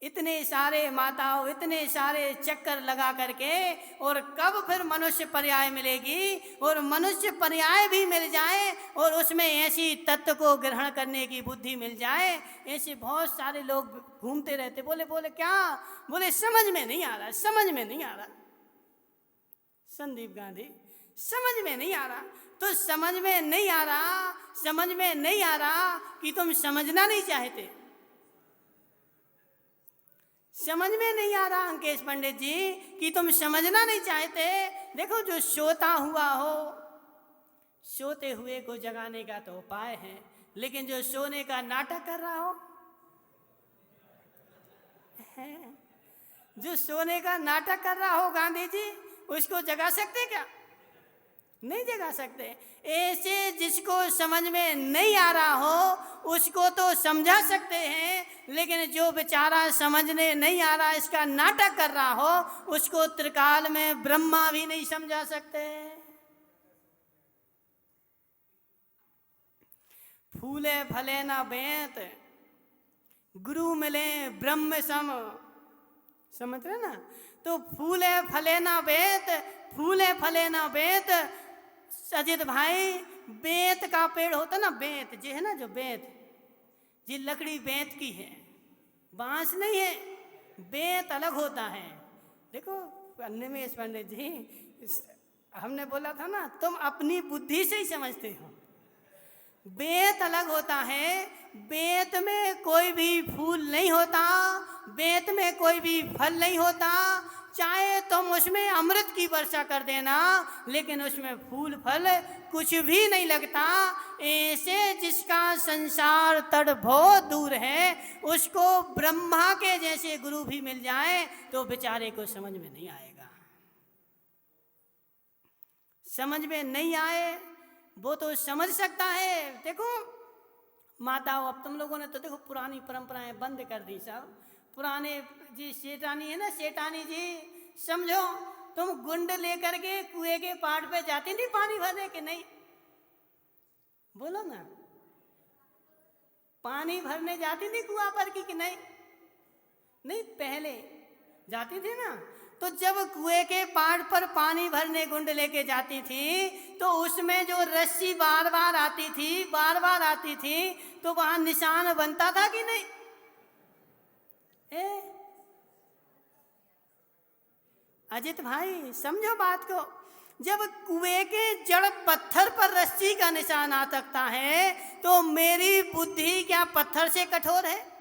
इतने सारे माताओं, इतने सारे चक्कर लगा करके, और कब फिर मनुष्य पर्याय मिलेगी, और मनुष्य पर्याय भी मिल जाए और उसमें ऐसी तत्व को ग्रहण करने की बुद्धि मिल जाए। ऐसे बहुत सारे लोग घूमते रहते, बोले बोले क्या, बोले समझ में नहीं आ रहा, समझ में नहीं आ रहा। संदीप गांधी, समझ में नहीं आ रहा। तो समझ में नहीं आ रहा, समझ में नहीं आ रहा कि तुम समझना नहीं चाहते। समझ में नहीं आ रहा अंकेश पंडित जी कि तुम समझना नहीं चाहते। देखो, जो सोता हुआ हो, सोते हुए को जगाने का तो उपाय है, लेकिन जो सोने का नाटक कर रहा हो, जो सोने का नाटक कर रहा हो गांधी जी, उसको जगा सकते क्या? नहीं जगा सकते। ऐसे जिसको समझ में नहीं आ रहा हो उसको तो समझा सकते हैं, लेकिन जो बेचारा समझने नहीं आ रहा, इसका नाटक कर रहा हो, उसको त्रिकाल में ब्रह्मा भी नहीं समझा सकते। फूले फले ना बेंत, गुरु मिले ब्रह्म सम। समझ रहे ना? तो फूले फले ना बेंत, फूले फले ना बेंत। अजित भाई, बेंत का पेड़ होता ना, बेंत जे है ना, जो बेंत, ये लकड़ी बेंत की है, बांस नहीं है। बेंत अलग होता है। देखो निमेश पंडित जी, हमने बोला था ना, तुम अपनी बुद्धि से ही समझते हो। बेंत अलग होता है। बेंत में कोई भी फूल नहीं होता, बेंत में कोई भी फल नहीं होता। चाहे तुम उसमें अमृत की वर्षा कर देना, लेकिन उसमें फूल फल कुछ भी नहीं लगता। ऐसे जिसका संसार तड़ बहुत दूर है, उसको ब्रह्मा के जैसे गुरु भी मिल जाए तो बेचारे को समझ में नहीं आएगा। समझ में नहीं आए वो तो समझ सकता है। देखो माताओं, अब तुम लोगों ने तो देखो पुरानी परंपराएं बंद कर दी सब। पुराने जी सेठानी है ना, सेठानी जी, समझो तुम गुंड लेकर के कुएं के पाड़ पे जाती थी पानी भरने के? नहीं, बोलो ना, पानी भरने जाती थी कुआं पर की कि नहीं? नहीं, पहले जाती थी ना। तो जब कुएं के पाड़ पर पानी भरने गुंड लेके जाती थी, तो उसमें जो रस्सी बार बार आती थी, बार बार आती थी, तो वहां निशान बनता था कि नहीं? अजित भाई समझो बात को। जब कुएं के जड़ पत्थर पर रस्सी का निशान आ सकता है, तो मेरी बुद्धि क्या पत्थर से कठोर है?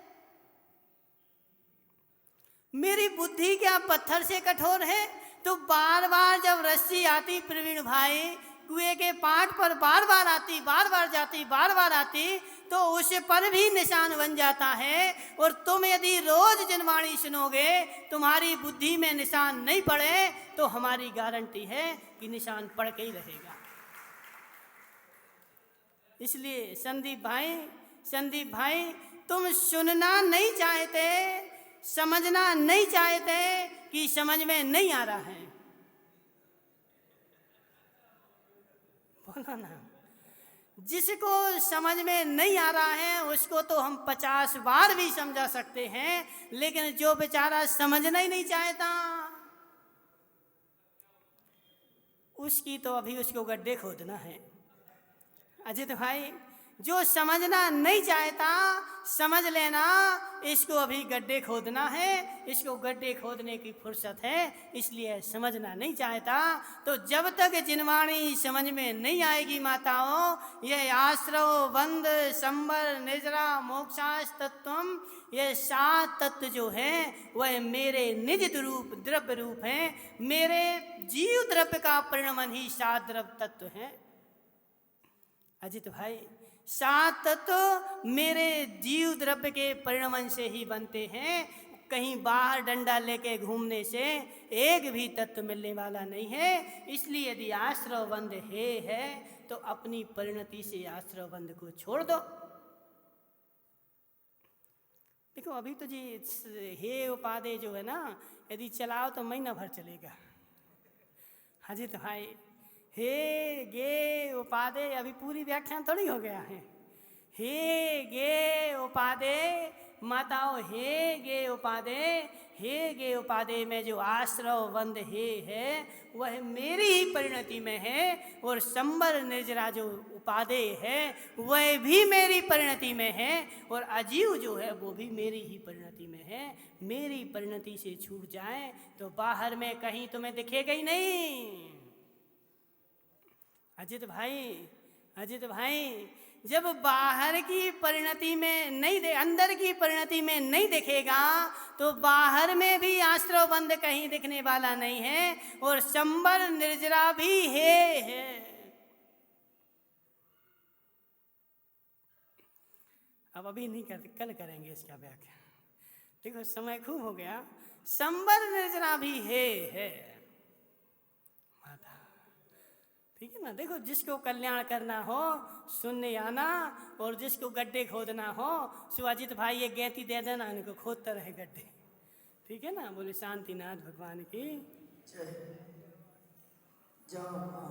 मेरी बुद्धि क्या पत्थर से कठोर है? तो बार बार जब रस्सी आती प्रवीण भाई, कुएं के पाट पर बार बार आती, बार बार जाती, बार बार आती, तो उस पर भी निशान बन जाता है। और तुम यदि रोज जनवाणी सुनोगे, तुम्हारी बुद्धि में निशान नहीं पड़े, तो हमारी गारंटी है कि निशान पड़ के ही रहेगा। इसलिए संदीप भाई तुम सुनना नहीं चाहते, समझना नहीं चाहते कि समझ में नहीं आ रहा है। बोलो ना, जिसको समझ में नहीं आ रहा है उसको तो हम 50 बार भी समझा सकते हैं, लेकिन जो बेचारा समझना ही नहीं चाहता, उसकी तो अभी उसको गड्ढे खोदना है। अजित भाई, जो समझना नहीं चाहता, समझ लेना इसको अभी गड्ढे खोदना है, इसको गड्ढे खोदने की फुर्सत है, इसलिए समझना नहीं चाहता। तो जब तक जिनवाणी समझ में नहीं आएगी माताओं, ये आश्रव बंध संबर निजरा मोक्षाश तत्वम, ये 7 तत्व जो है वह मेरे निज रूप द्रव्य रूप है। मेरे जीव द्रव्य का परिणमन ही 7 द्रव्य तत्व है। अजित भाई, 7 तत्व मेरे जीव द्रव्य के परिणमन से ही बनते हैं। कहीं बाहर डंडा लेके घूमने से एक भी तत्व मिलने वाला नहीं है। इसलिए यदि आश्रव बंध है तो अपनी परिणति से आश्रव बंध को छोड़ दो। देखो अभी तो जी हे उपादेय जो है ना, यदि चलाओ तो महीना भर चलेगा। अजित भाई, हे गे उपादेय अभी पूरी व्याख्यान थोड़ी हो गया है। हे गे उपादेय माताओं, हे गे उपादेय में जो आश्रव बंध है वह मेरी ही परिणति में है, और संबर निर्जरा जो उपादेय है वह भी मेरी परिणति में है, और अजीव जो है वो भी मेरी ही परिणति में है। मेरी परिणति से छूट जाए तो बाहर में कहीं तुम्हें दिखेगा ही नहीं। अजित भाई, जब बाहर की परिणति में नहीं अंदर की परिणति में नहीं दिखेगा, तो बाहर में भी आश्रव बंध कहीं दिखने वाला नहीं है, और संबर निर्जरा भी है। अब अभी नहीं करते, कल करेंगे इसका व्याख्या। देखो समय खूब हो गया। संबर निर्जरा भी है माता, ठीक है ना। देखो जिसको कल्याण करना हो सुनने आना, और जिसको गड्ढे खोदना हो शिवाजित भाई ये गैती दे देना, इनको खोदता रहे गड्ढे, ठीक है ना। बोले शांतिनाथ भगवान की जय। जाओ।